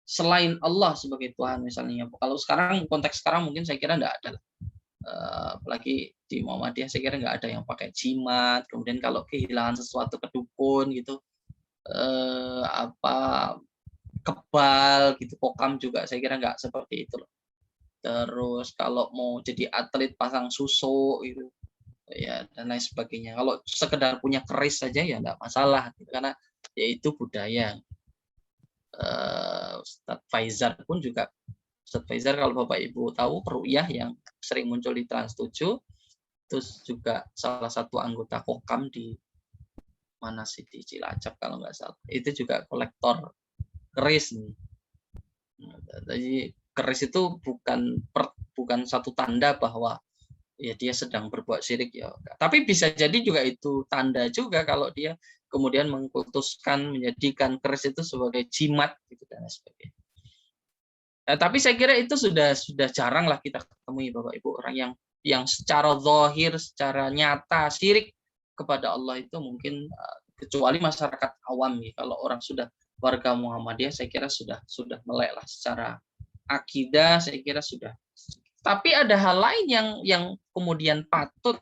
selain Allah sebagai Tuhan misalnya. Kalau sekarang konteks sekarang mungkin saya kira enggak ada. Apalagi di Muhammadiyah saya kira enggak ada yang pakai jimat. Kemudian kalau kehilangan sesuatu ke dukun gitu, kebal gitu, kokam juga saya kira enggak seperti itu loh. Terus kalau mau jadi atlet pasang susuk gitu ya dan lain sebagainya. Kalau sekedar punya keris saja ya enggak masalah gitu, karena ya itu budaya. Ustadz Faizar pun juga, Ustadz Faizar kalau Bapak Ibu tahu Ru'yah yang sering muncul di Trans 7, terus juga salah satu anggota Kokam di mana sih, di Cilacap kalau nggak salah, itu juga kolektor keris nih. Jadi keris itu bukan satu tanda bahwa ya dia sedang berbuat syirik ya. Tapi bisa jadi juga itu tanda juga kalau dia kemudian mengkultuskan, menjadikan keris itu sebagai jimat gitu dan sebagainya. Nah, tapi saya kira itu sudah jarang lah kita temui Bapak Ibu orang yang secara zahir, secara nyata syirik kepada Allah itu mungkin kecuali masyarakat awam ya. Kalau orang sudah warga Muhammadiyah saya kira sudah melek lah secara akidah, saya kira sudah. Tapi ada hal lain yang kemudian patut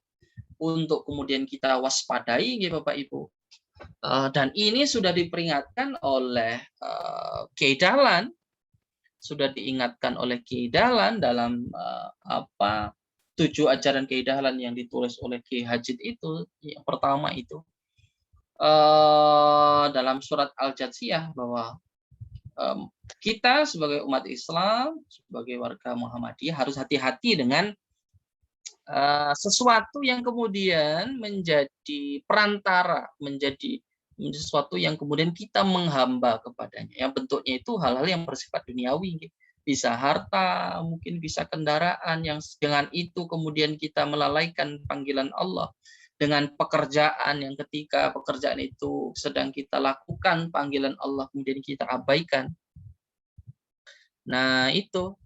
untuk kemudian kita waspadai ya Bapak Ibu. Dan ini sudah diperingatkan oleh Kiai Dahlan, sudah diingatkan oleh Kiai Dahlan dalam 7 ajaran Kiai Dahlan yang ditulis oleh Kiai Hajid itu. Yang pertama itu dalam surat Al-Jatsiyah bahwa kita sebagai umat Islam, sebagai warga Muhammadiyah harus hati-hati dengan sesuatu yang kemudian menjadi perantara, menjadi sesuatu yang kemudian kita menghamba kepadanya. Yang bentuknya itu hal-hal yang bersifat duniawi, bisa harta, mungkin bisa kendaraan yang dengan itu kemudian kita melalaikan panggilan Allah. Dengan pekerjaan yang ketika pekerjaan itu sedang kita lakukan panggilan Allah kemudian kita abaikan. Nah itu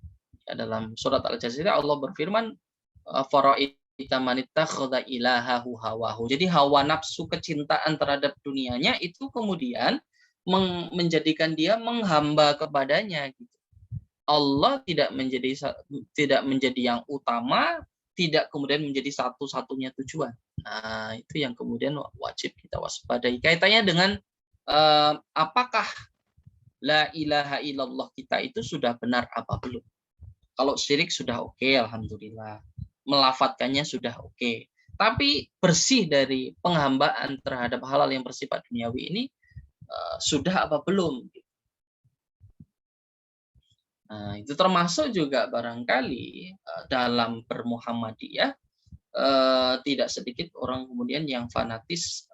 ya, dalam surat Al-Jatsiyah Allah berfirman fara'ita man ittakhadha ilahahu hawahu. Jadi hawa nafsu kecintaan terhadap dunianya itu kemudian menjadikan dia menghamba kepadanya gitu. Allah tidak menjadi yang utama, tidak kemudian menjadi satu-satunya tujuan. Nah, itu yang kemudian wajib kita waspadai. Kaitannya dengan apakah la ilaha illallah kita itu sudah benar apa belum? Kalau syirik sudah oke, alhamdulillah. Melafatkannya sudah oke. Tapi bersih dari penghambaan terhadap hal-hal yang bersifat duniawi ini sudah apa belum? Nah, itu termasuk juga barangkali dalam bermuhammadiyah tidak sedikit orang kemudian yang fanatis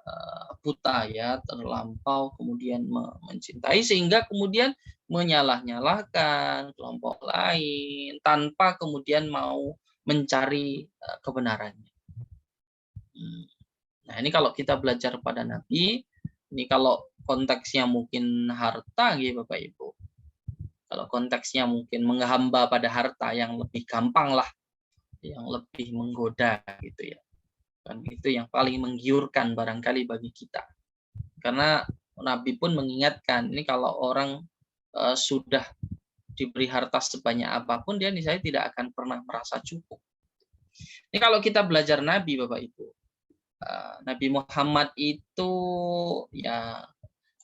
buta ya, terlampau kemudian mencintai sehingga kemudian menyalah-nyalahkan kelompok lain tanpa kemudian mau mencari kebenarannya. Nah, ini kalau kita belajar pada Nabi, ini kalau konteksnya mungkin harta gitu Bapak Ibu. Kalau konteksnya mungkin menghamba pada harta yang lebih gampang lah, yang lebih menggoda gitu ya. Kan itu yang paling menggiurkan barangkali bagi kita. Karena Nabi pun mengingatkan, ini kalau orang sudah diberi harta sebanyak apapun, dia niscaya tidak akan pernah merasa cukup. Ini kalau kita belajar Nabi Bapak Ibu. Nabi Muhammad itu ya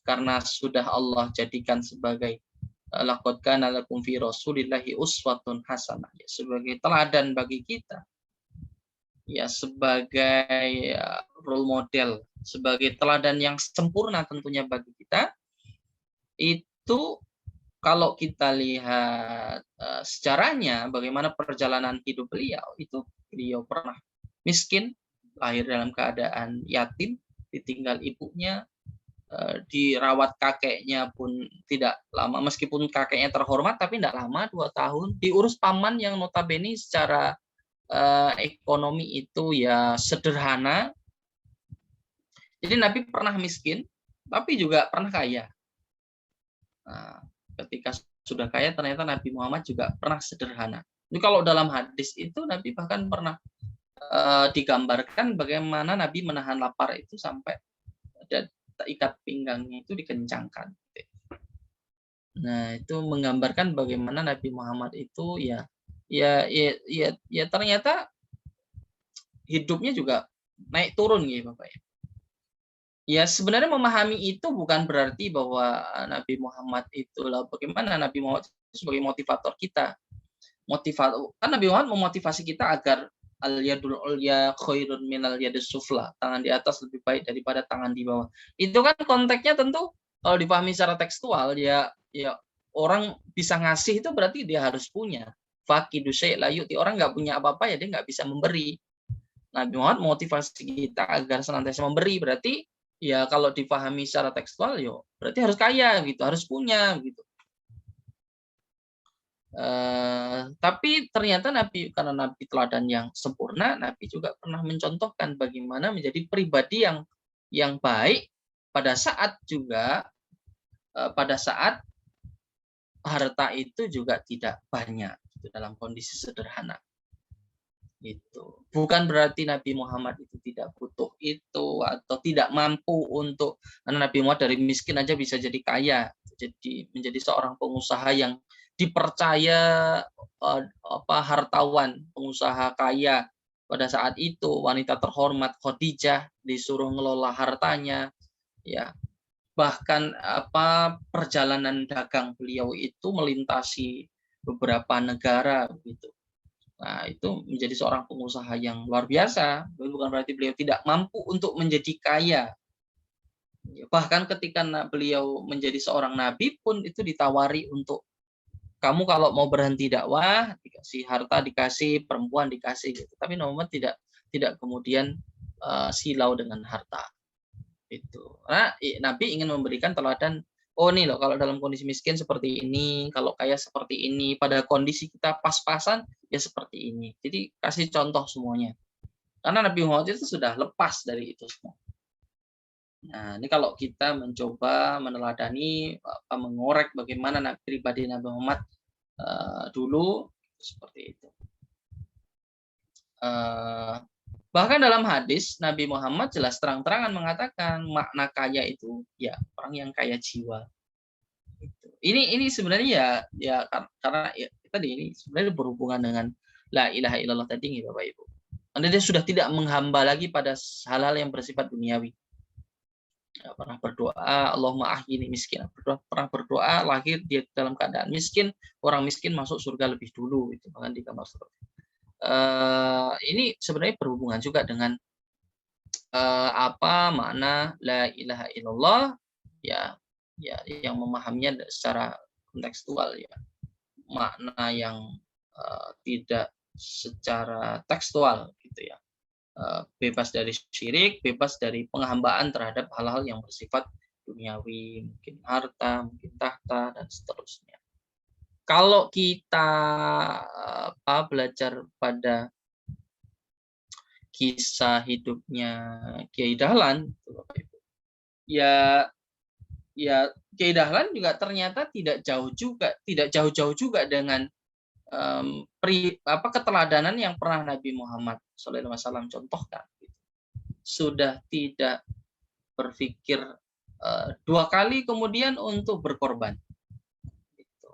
karena sudah Allah jadikan sebagai laqad kana lakum fi rasulillahi uswatun hasanah, ya, sebagai teladan bagi kita, ya sebagai role model, sebagai teladan yang sempurna tentunya bagi kita. Itu kalau kita lihat sejarahnya bagaimana perjalanan hidup beliau, itu beliau pernah miskin, lahir dalam keadaan yatim, ditinggal ibunya, dirawat kakeknya pun tidak lama, meskipun kakeknya terhormat tapi tidak lama, 2 tahun, diurus paman yang notabene secara ekonomi itu ya sederhana. Jadi Nabi pernah miskin tapi juga pernah kaya. Nah, ketika sudah kaya ternyata Nabi Muhammad juga pernah sederhana. Jadi kalau dalam hadis itu Nabi bahkan pernah digambarkan bagaimana Nabi menahan lapar itu sampai ada ikat pinggangnya itu dikencangkan. Nah, itu menggambarkan bagaimana Nabi Muhammad itu ya ternyata hidupnya juga naik turun gitu Bapak ya. Ya sebenarnya memahami itu bukan berarti bahwa Nabi Muhammad itulah bagaimana Nabi Muhammad sebagai motivator kita. Kan Nabi Muhammad memotivasi kita agar al-yadul ulya khairun minal yadis sufla, tangan di atas lebih baik daripada tangan di bawah. Itu kan konteksnya tentu kalau dipahami secara tekstual ya orang bisa ngasih itu berarti dia harus punya. Faqidu syai' la yu'ti, orang nggak punya apa-apa ya dia nggak bisa memberi. Nabi Muhammad motivasi kita agar senantiasa memberi, berarti ya kalau dipahami secara tekstual berarti harus kaya gitu, harus punya gitu. Tapi ternyata Nabi, karena Nabi teladan yang sempurna, Nabi juga pernah mencontohkan bagaimana menjadi pribadi yang baik pada saat juga pada saat harta itu juga tidak banyak, gitu, dalam kondisi sederhana. Itu bukan berarti Nabi Muhammad itu tidak butuh itu atau tidak mampu untuk, karena Nabi Muhammad dari miskin aja bisa jadi kaya, jadi menjadi seorang pengusaha yang dipercaya, hartawan, pengusaha kaya. Pada saat itu wanita terhormat Khadijah disuruh ngelola hartanya, ya. Bahkan perjalanan dagang beliau itu melintasi beberapa negara gitu. Nah, itu menjadi seorang pengusaha yang luar biasa. Bukan berarti beliau tidak mampu untuk menjadi kaya. Bahkan ketika beliau menjadi seorang nabi pun itu ditawari untuk, kamu kalau mau berhenti dakwah, dikasih harta, dikasih perempuan, dikasih gitu. Tapi Muhammad tidak kemudian silau dengan harta. Itu. Nah, Nabi ingin memberikan teladan, oh nih loh, kalau dalam kondisi miskin seperti ini, kalau kaya seperti ini, pada kondisi kita pas-pasan ya seperti ini. Jadi kasih contoh semuanya. Karena Nabi Muhammad itu sudah lepas dari itu semua. Nah, ini kalau kita mencoba meneladani, mengorek bagaimana pribadi Nabi Muhammad dulu, seperti itu. Bahkan dalam hadis Nabi Muhammad jelas terang-terangan mengatakan makna kaya itu ya orang yang kaya jiwa. Ini sebenarnya ya karena ya, tadi ini sebenarnya berhubungan dengan la ilaha illallah tadi nih Bapak Ibu. Anda dia sudah tidak menghamba lagi pada hal-hal yang bersifat duniawi. Ya, pernah berdoa Allahumma ahyini miskin. Pernah berdoa lahir dia dalam keadaan miskin, orang miskin masuk surga lebih dulu itu bahkan di kamar surga. Ini sebenarnya berhubungan juga dengan apa makna la ilaha illallah ya yang memahaminya secara kontekstual ya, makna yang tidak secara tekstual gitu ya, bebas dari syirik, bebas dari penghambaan terhadap hal-hal yang bersifat duniawi, mungkin harta, mungkin tahta dan seterusnya. Kalau kita belajar pada kisah hidupnya Kiai Dahlan, ya Kiai Dahlan juga ternyata tidak jauh-jauh juga dengan keteladanan yang pernah Nabi Muhammad SAW contohkan. Sudah tidak berpikir dua kali kemudian untuk berkorban.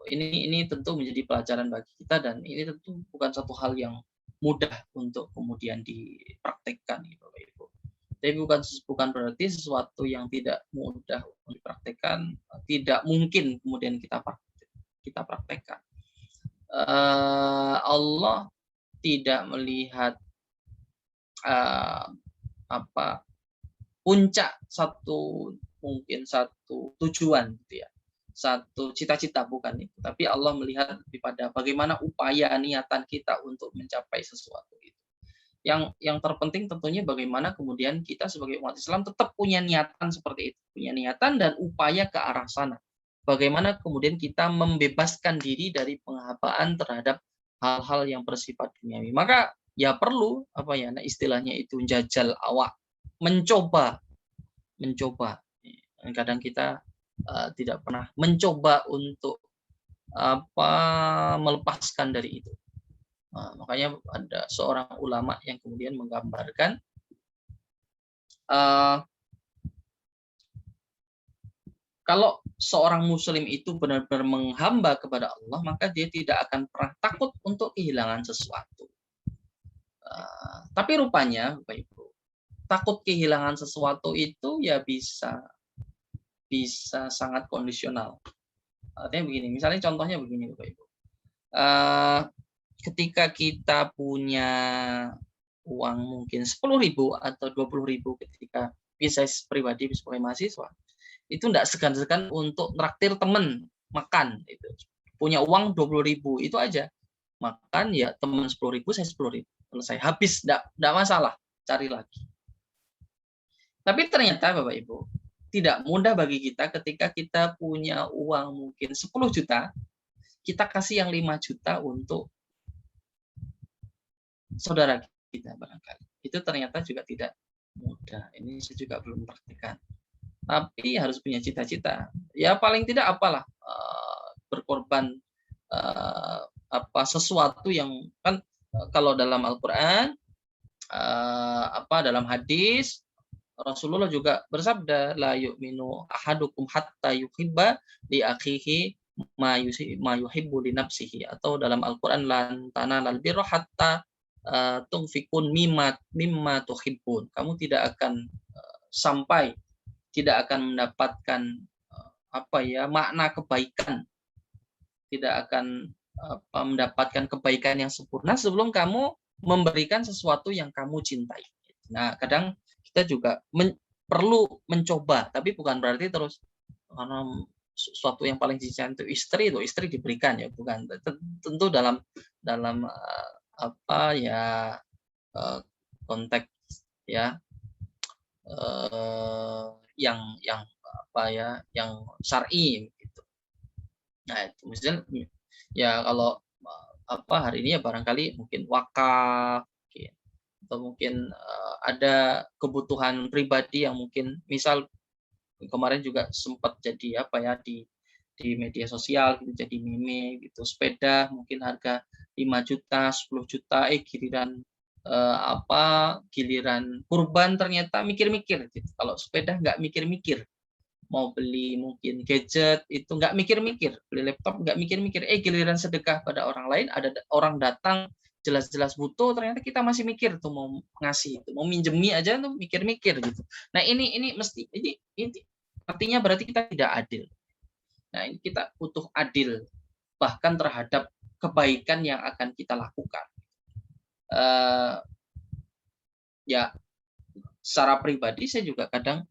Ini tentu menjadi pelajaran bagi kita dan ini tentu bukan satu hal yang mudah untuk kemudian dipraktekkan, Bapak Ibu. Tapi bukan berarti sesuatu yang tidak mudah untuk dipraktekkan tidak mungkin kemudian kita praktekkan. Allah tidak melihat puncak satu tujuan gitu ya. Satu cita-cita bukan itu, tapi Allah melihat pada bagaimana upaya niatan kita untuk mencapai sesuatu itu. Yang terpenting tentunya bagaimana kemudian kita sebagai umat Islam tetap punya niatan seperti itu, punya niatan dan upaya ke arah sana. Bagaimana kemudian kita membebaskan diri dari penghambaan terhadap hal-hal yang bersifat duniawi. Maka ya perlu istilahnya itu jajal awak, mencoba. Kadang kita tidak pernah mencoba untuk melepaskan dari itu. Nah, makanya ada seorang ulama yang kemudian menggambarkan kalau seorang muslim itu benar-benar menghamba kepada Allah, maka dia tidak akan pernah takut untuk kehilangan sesuatu. Tapi rupanya, Bapak Ibu, takut kehilangan sesuatu itu ya bisa sangat kondisional. Artinya begini, misalnya contohnya begini Bapak Ibu. Ketika kita punya uang mungkin 10.000 atau 20.000 ketika saya pribadi sebagai mahasiswa, itu tidak segan-segan untuk traktir teman makan. Itu. Punya uang 20.000 itu aja. Makan ya teman 10.000, saya 10.000. Selesai, habis, tidak masalah, cari lagi. Tapi ternyata Bapak Ibu, tidak mudah bagi kita ketika kita punya uang mungkin 10 juta, kita kasih yang 5 juta untuk saudara kita barangkali. Itu ternyata juga tidak mudah. Ini saya juga belum praktikkan. Tapi harus punya cita-cita. Ya paling tidak apalah berkorban sesuatu yang kan kalau dalam Al-Qur'an dalam hadis Rasulullah juga bersabda la yu'minu ahadukum hatta yuhibba li akhihi ma yuhibbu li nafsihi, atau dalam Al-Qur'an lan tanalal birra hatta tunfikun mimma tuhibbun. Kamu tidak akan tidak akan mendapatkan makna kebaikan, tidak akan mendapatkan kebaikan yang sempurna sebelum kamu memberikan sesuatu yang kamu cintai. Nah, kadang kita juga perlu mencoba, tapi bukan berarti terus karena sesuatu yang paling dicintai itu istri diberikan, ya bukan. Tentu dalam konteks ya yang syar'i gitu. Nah, itu misalnya ya kalau hari ini ya barangkali mungkin wakaf atau mungkin ada kebutuhan pribadi yang mungkin misal kemarin juga sempat jadi di media sosial gitu, jadi meme gitu, sepeda mungkin harga 5 juta, 10 juta, giliran kurban ternyata mikir-mikir gitu. Kalau sepeda nggak mikir-mikir, mau beli mungkin gadget itu nggak mikir-mikir, beli laptop nggak mikir-mikir, giliran sedekah pada orang lain, ada orang datang jelas-jelas butuh, ternyata kita masih mikir tuh mau ngasih itu, mau minjemi aja tuh mikir-mikir gitu. Nah ini mesti ini artinya berarti kita tidak adil. Nah ini kita butuh adil bahkan terhadap kebaikan yang akan kita lakukan. Ya secara pribadi saya juga kadang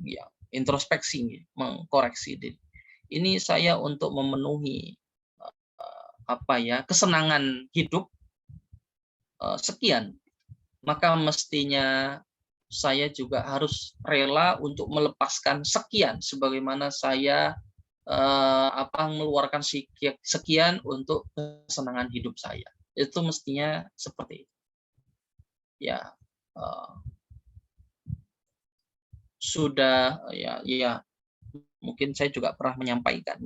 ya introspeksi, mengkoreksi diri. Ini saya untuk memenuhi kesenangan hidup sekian, maka mestinya saya juga harus rela untuk melepaskan sekian sebagaimana saya mengeluarkan sekian untuk kesenangan hidup saya. Itu mestinya seperti itu. Ya sudah ya mungkin saya juga pernah menyampaikan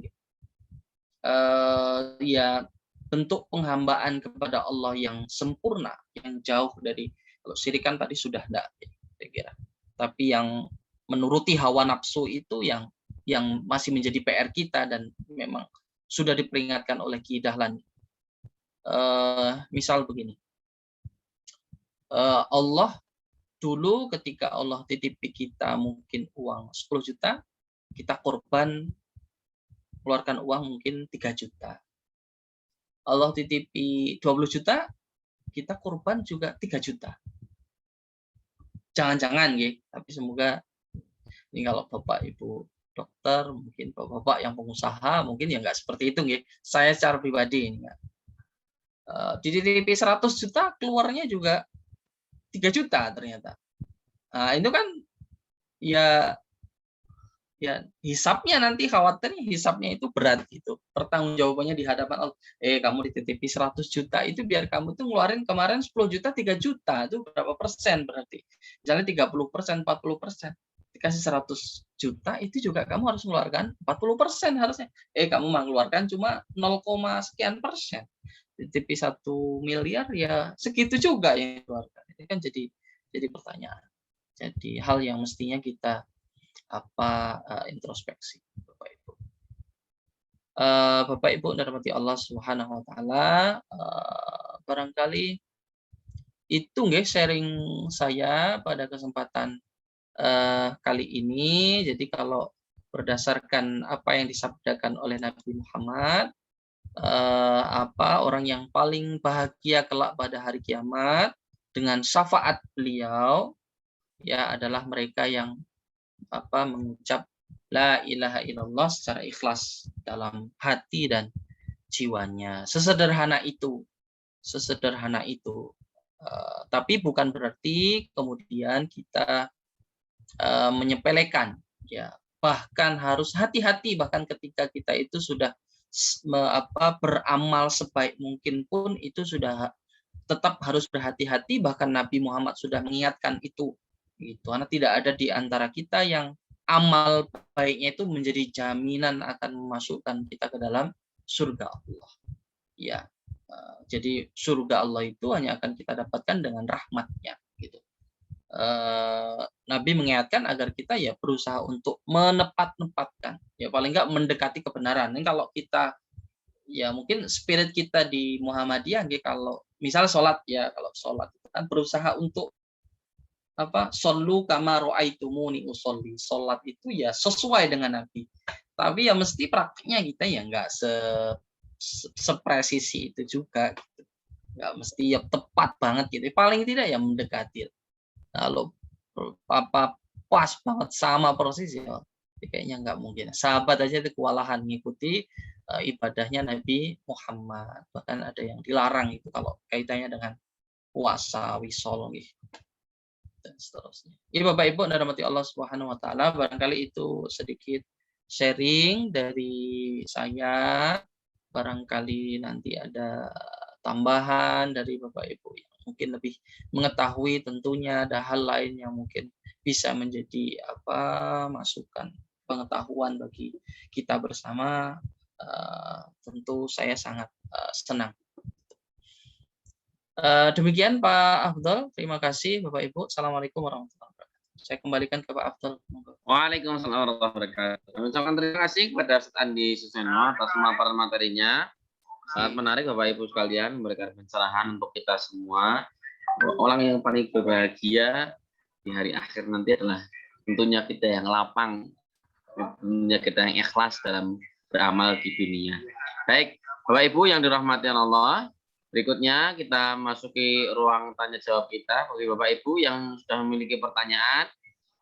ya bentuk penghambaan kepada Allah yang sempurna, yang jauh dari, kalau syirik kan tadi sudah enggak, saya kira. Tapi yang menuruti hawa nafsu itu yang masih menjadi PR kita dan memang sudah diperingatkan oleh Ki Dahlan. Misal begini, Allah dulu ketika Allah titipi kita mungkin uang 10 juta, kita korban keluarkan uang mungkin 3 juta. Allah titipi 20 juta, kita korban juga 3 juta. Jangan-jangan tapi semoga ini kalau Bapak Ibu dokter, mungkin Bapak yang pengusaha, mungkin ya nggak seperti itu Saya secara pribadi ini dititipi 100 juta, keluarnya juga 3 juta ternyata. Nah, itu kan ya hisapnya nanti khawatirnya hisapnya itu berat gitu. Pertanggungjawabannya di hadapan Allah. Kamu dititipi 100 juta itu biar kamu tuh ngeluarin kemarin 10 juta, 3 juta. Itu berapa persen berarti? Misalnya 30%, 40%. Dikasih 100 juta itu juga kamu harus mengeluarkan 40% harusnya. Kamu mengeluarkan cuma 0, sekian persen. Dititipi 1 miliar ya segitu juga yang dikeluarkan. Itu kan jadi pertanyaan. Jadi hal yang mestinya kita introspeksi, Bapak Ibu. Bapak Ibu dirahmati Allah Subhanahu wa taala, barangkali itu sharing saya pada kesempatan kali ini. Jadi kalau berdasarkan apa yang disabdakan oleh Nabi Muhammad, orang yang paling bahagia kelak pada hari kiamat dengan syafaat beliau ya adalah mereka yang mengucap la ilaha illallah secara ikhlas dalam hati dan jiwanya. Sesederhana itu. Tapi bukan berarti kemudian kita menyepelekan ya. Bahkan harus hati-hati bahkan ketika kita itu sudah beramal sebaik mungkin pun itu sudah tetap harus berhati-hati, bahkan Nabi Muhammad sudah mengingatkan itu gitu. Karena tidak ada di antara kita yang amal baiknya itu menjadi jaminan akan memasukkan kita ke dalam surga Allah. Ya. Jadi surga Allah itu hanya akan kita dapatkan dengan rahmatnya gitu. Nabi mengingatkan agar kita ya berusaha untuk menempatkan, ya paling enggak mendekati kebenaran. Ini kalau kita ya mungkin spirit kita di Muhammadiyah, kalau misal sholat ya, kalau sholat itu kan berusaha untuk shollu kama ra'aitumuni usolli, sholat itu ya sesuai dengan Nabi. Tapi ya mesti praktiknya kita ya enggak sepresisi itu juga gitu. Nggak mesti ya tepat banget gitu, paling tidak ya mendekati. Kalau pas banget sama persis ya kayaknya nggak mungkin. Sahabat aja itu kewalahan mengikuti ibadahnya Nabi Muhammad, bahkan ada yang dilarang itu kalau kaitannya dengan puasa, wisol gitu, dan seterusnya. Ini Bapak Ibu dan rahmati Allah Subhanahu wa taala, barangkali itu sedikit sharing dari saya. Barangkali nanti ada tambahan dari Bapak Ibu yang mungkin lebih mengetahui, tentunya ada hal lain yang mungkin bisa menjadi masukan pengetahuan bagi kita bersama. Tentu saya sangat senang. Demikian Pak Afdal, terima kasih Bapak Ibu. Assalamualaikum warahmatullahi wabarakatuh. Saya kembalikan ke Pak Afdal. Waalaikumsalam warahmatullahi wabarakatuh. Kami ucapkan terima kasih kepada Ustaz Andi Suseno atas pemaparan materinya. Sangat menarik Bapak Ibu sekalian, memberikan pencerahan untuk kita semua. Orang yang paling berbahagia di hari akhir nanti adalah tentunya kita yang lapang, tentunya kita yang ikhlas dalam beramal di dunia. Baik, Bapak Ibu yang dirahmati Allah, berikutnya kita masuki ruang tanya jawab kita. Bagi Bapak Ibu yang sudah memiliki pertanyaan,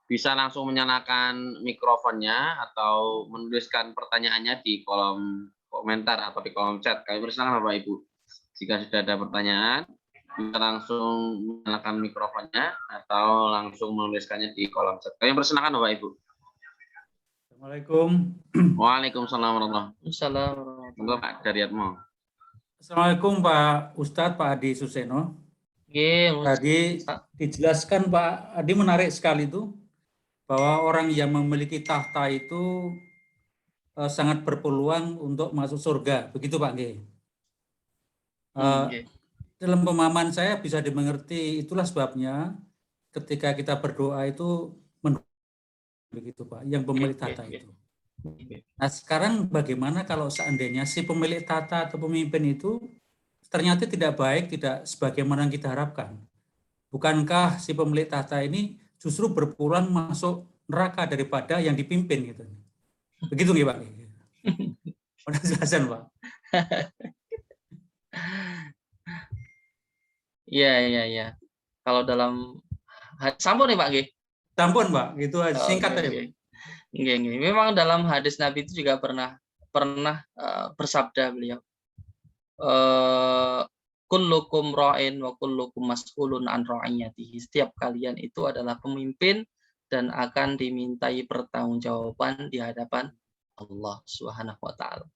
bisa langsung menyalakan mikrofonnya atau menuliskan pertanyaannya di kolom komentar atau di kolom chat. Kami persilakan Bapak Ibu. Jika sudah ada pertanyaan, bisa langsung menyalakan mikrofonnya atau langsung menuliskannya di kolom chat. Kami persilakan Bapak Ibu. Assalamualaikum. Waalaikumsalam warahmatullahi wabarakatuh. Pak Daryatmo. Assalamualaikum Pak Ustadz, Pak Adi Suseno. Tadi dijelaskan Pak Adi menarik sekali itu, bahwa orang yang memiliki tahta itu sangat berpeluang untuk masuk surga. Begitu Pak G. Dalam pemahaman saya bisa dimengerti, itulah sebabnya ketika kita berdoa itu begitu Pak, yang pemilik tahta itu. Nah sekarang bagaimana kalau seandainya si pemilik tahta atau pemimpin itu ternyata tidak baik, tidak sebagaimana yang kita harapkan? Bukankah si pemilik tahta ini justru berpeluang masuk neraka daripada yang dipimpin gitu? Begitu nggih Pak? Udah jelasan Pak. Iya. Kalau dalam sampun nih Pak G. Sampun Pak, gitu aja singkat aja. Nggih. Memang dalam hadis Nabi itu juga pernah bersabda beliau. Kullukum ra'in wa kullukum mas'ulun an ra'iyatihi. Setiap kalian itu adalah pemimpin dan akan dimintai pertanggungjawaban di hadapan Allah Subhanahu wa taala.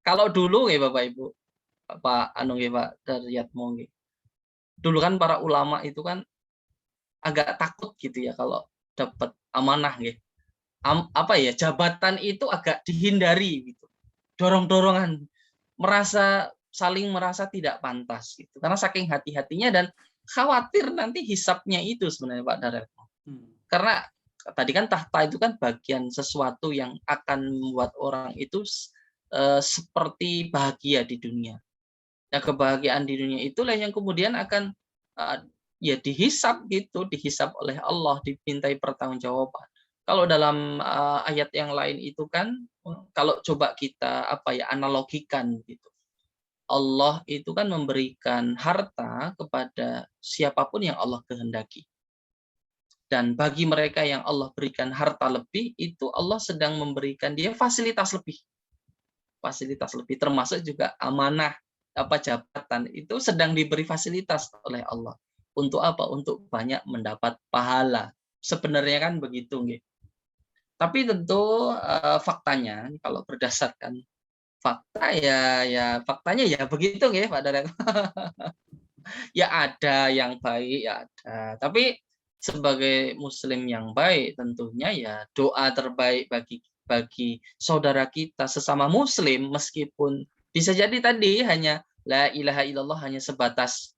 Kalau dulu nggih Bapak Ibu, Pak Daryatmo nggih. Dulu kan para ulama itu kan agak takut gitu ya kalau dapat amanah nggih. Jabatan itu agak dihindari gitu. Dorong-dorongan, saling merasa tidak pantas gitu. Karena saking hati-hatinya dan khawatir nanti hisapnya itu sebenarnya Pak Daryatmo. Karena tadi kan tahta itu kan bagian sesuatu yang akan membuat orang itu seperti bahagia di dunia. Nah, kebahagiaan di dunia itulah yang kemudian akan dihisap gitu, dihisap oleh Allah, dimintai pertanggungjawaban. Kalau dalam ayat yang lain itu kan, kalau coba kita analogikan gitu. Allah itu kan memberikan harta kepada siapapun yang Allah kehendaki. Dan bagi mereka yang Allah berikan harta lebih, itu Allah sedang memberikan dia fasilitas lebih. Fasilitas lebih termasuk juga amanah jabatan itu sedang diberi fasilitas oleh Allah. Untuk apa? Untuk banyak mendapat pahala. Sebenarnya kan begitu nggih. Tapi tentu faktanya kalau berdasarkan fakta ya faktanya ya begitu ya Pak Daret. Ya ada yang baik ya ada. Tapi sebagai muslim yang baik tentunya ya doa terbaik bagi saudara kita sesama muslim, meskipun bisa jadi tadi hanya la ilaha illallah hanya sebatas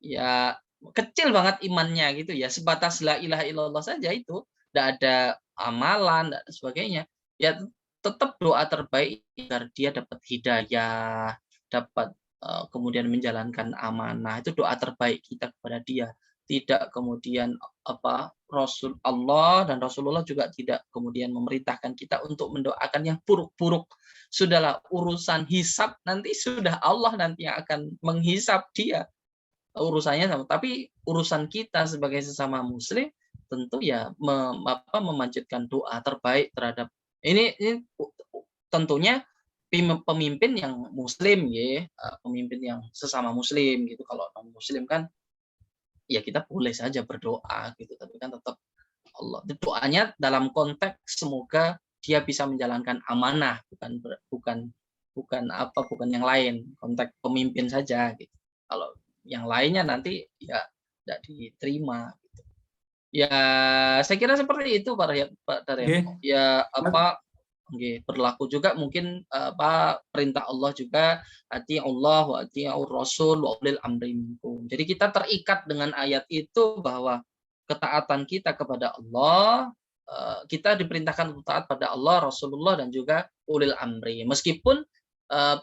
ya kecil banget imannya gitu ya, sebatas la ilaha illallah saja, itu tidak ada amalan dan sebagainya, ya tetap doa terbaik agar dia dapat hidayah, dapat kemudian menjalankan amanah, itu doa terbaik kita kepada dia. Tidak kemudian Rasul Allah dan Rasulullah juga tidak kemudian memerintahkan kita untuk mendoakan yang buruk-buruk. Sudahlah, urusan hisab nanti sudah Allah nanti yang akan menghisab dia, urusannya sama. Tapi urusan kita sebagai sesama muslim tentu ya memanjatkan doa terbaik terhadap ini tentunya pemimpin yang muslim ya, pemimpin yang sesama muslim gitu. Kalau non muslim kan ya kita boleh saja berdoa gitu, tapi kan tetap Allah doanya dalam konteks semoga dia bisa menjalankan amanah, bukan yang lain, konteks pemimpin saja gitu. Kalau yang lainnya nanti ya tidak diterima gitu. Ya saya kira seperti itu Pak Daryono. Ya berlaku juga mungkin perintah Allah juga, ati Allah wa ati'ur rasul wa ulil amri minkum. Jadi kita terikat dengan ayat itu bahwa ketaatan kita kepada Allah, kita diperintahkan untuk taat pada Allah, Rasulullah dan juga ulil amri. Meskipun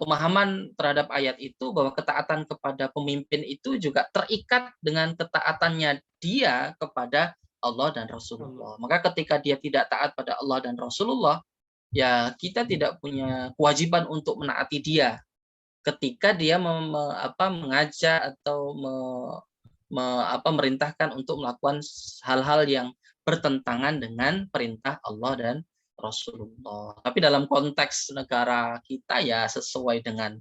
pemahaman terhadap ayat itu bahwa ketaatan kepada pemimpin itu juga terikat dengan ketaatannya dia kepada Allah dan Rasulullah. Maka ketika dia tidak taat pada Allah dan Rasulullah, ya kita tidak punya kewajiban untuk menaati dia ketika dia mengajak atau merintahkan untuk melakukan hal-hal yang bertentangan dengan perintah Allah dan Rasulullah. Tapi dalam konteks negara kita ya sesuai dengan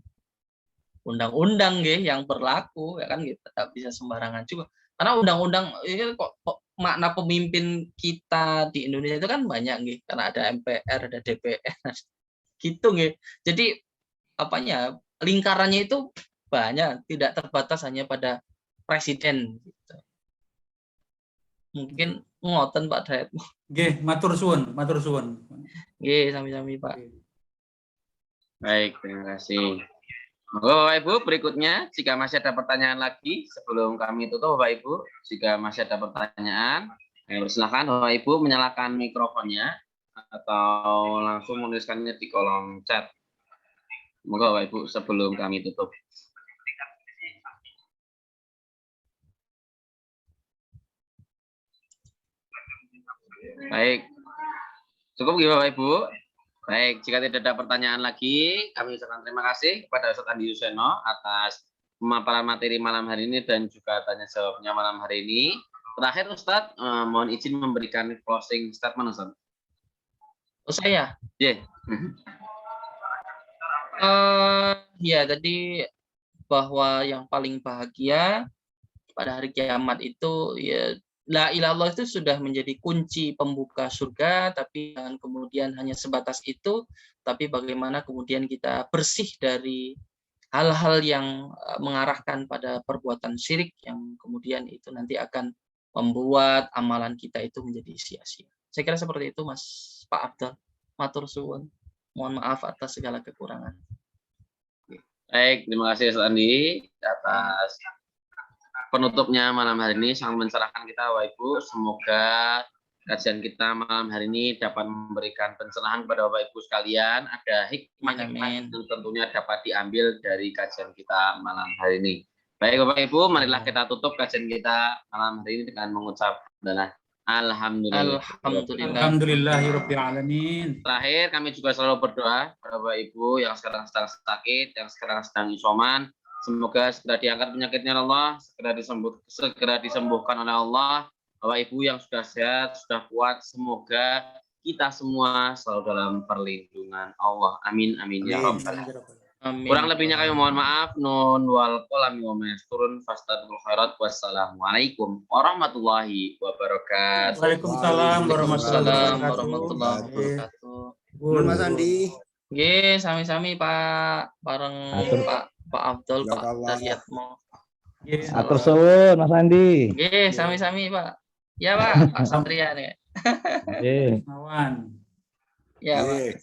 undang-undang yang berlaku, ya kan kita tidak bisa sembarangan juga. Karena undang-undang ini kok makna pemimpin kita di Indonesia itu kan banyak karena ada MPR, ada DPR. Gitu Jadi lingkarannya itu banyak, tidak terbatas hanya pada presiden gitu. Mungkin ngoten Pak Dayat. Nggih, matur suwun. Nggih, sami-sami Pak. Baik, terima kasih. Bapak Ibu, berikutnya jika masih ada pertanyaan lagi sebelum kami tutup, Bapak Ibu, jika masih ada pertanyaan, silakan Bapak Ibu menyalakan mikrofonnya atau langsung menuliskannya di kolom chat. Moga Bapak Ibu sebelum kami tutup. Baik, cukup Bapak Ibu. Baik, jika tidak ada pertanyaan lagi, kami ucapkan terima kasih kepada Ustaz Andi Yuseno atas pemaparan materi malam hari ini dan juga tanya jawabnya malam hari ini. Terakhir Ustaz, mohon izin memberikan closing statement Ustaz. Oh saya? Yeah. Ya tadi bahwa yang paling bahagia pada hari kiamat itu ya la ilaha illallah itu sudah menjadi kunci pembuka surga, tapi jangan kemudian hanya sebatas itu, tapi bagaimana kemudian kita bersih dari hal-hal yang mengarahkan pada perbuatan syirik yang kemudian itu nanti akan membuat amalan kita itu menjadi sia-sia. Saya kira seperti itu Mas Pak Abdul. Matur suwun. Mohon maaf atas segala kekurangan. Baik, terima kasih Ustaz Andi atas penutupnya malam hari ini, sangat mencerahkan kita Bapak Ibu. Semoga kajian kita malam hari ini dapat memberikan pencerahan kepada Bapak Ibu sekalian. Ada hikmah yang tentunya dapat diambil dari kajian kita malam hari ini. Baik Bapak Ibu, marilah kita tutup kajian kita malam hari ini dengan mengucap Alhamdulillah. Alhamdulillahirabbil alamin. Terakhir kami juga selalu berdoa kepada Bapak Ibu yang sekarang sedang sakit, yang sekarang sedang isoman. Semoga segera diangkat penyakitnya Allah, segera disembuhkan oleh Allah. Bapak Ibu yang sudah sehat, sudah kuat, semoga kita semua selalu dalam perlindungan Allah. Amin, amin, ya Rabbal alamin. Amin. Kurang lebihnya kami mohon maaf. Nun wal qalam wa ma yasturun fastabiqul khairat. Wassalamualaikum warahmatullahi wabarakatuh. Waalaikumsalam Waalaikumsalam warahmatullahi warahmatullahi wabarakatuh. wabarakatuh. Nun Mas Andi. Nggih, sami-sami Pak, bareng Atur. Pak Abdul, Pak Jazakallah. Daryatmo. Yes. Atur suwun Mas Andi. Nggih, sami-sami Pak. Ya Pak, Pak Satria nih. Nggih. Awan. Ya Pak. Nggih.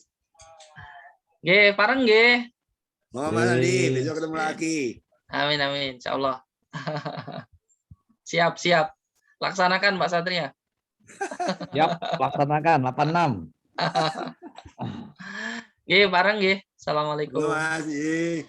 Nggih, pareng nggih. Mau Mas Andi, Nggih. besok ketemu lagi. Amin amin, insyaallah. Siap siap. Laksanakan Pak Satria. Siap, laksanakan 86. Nggih, bareng nggih. Assalamualaikum. Terima kasih.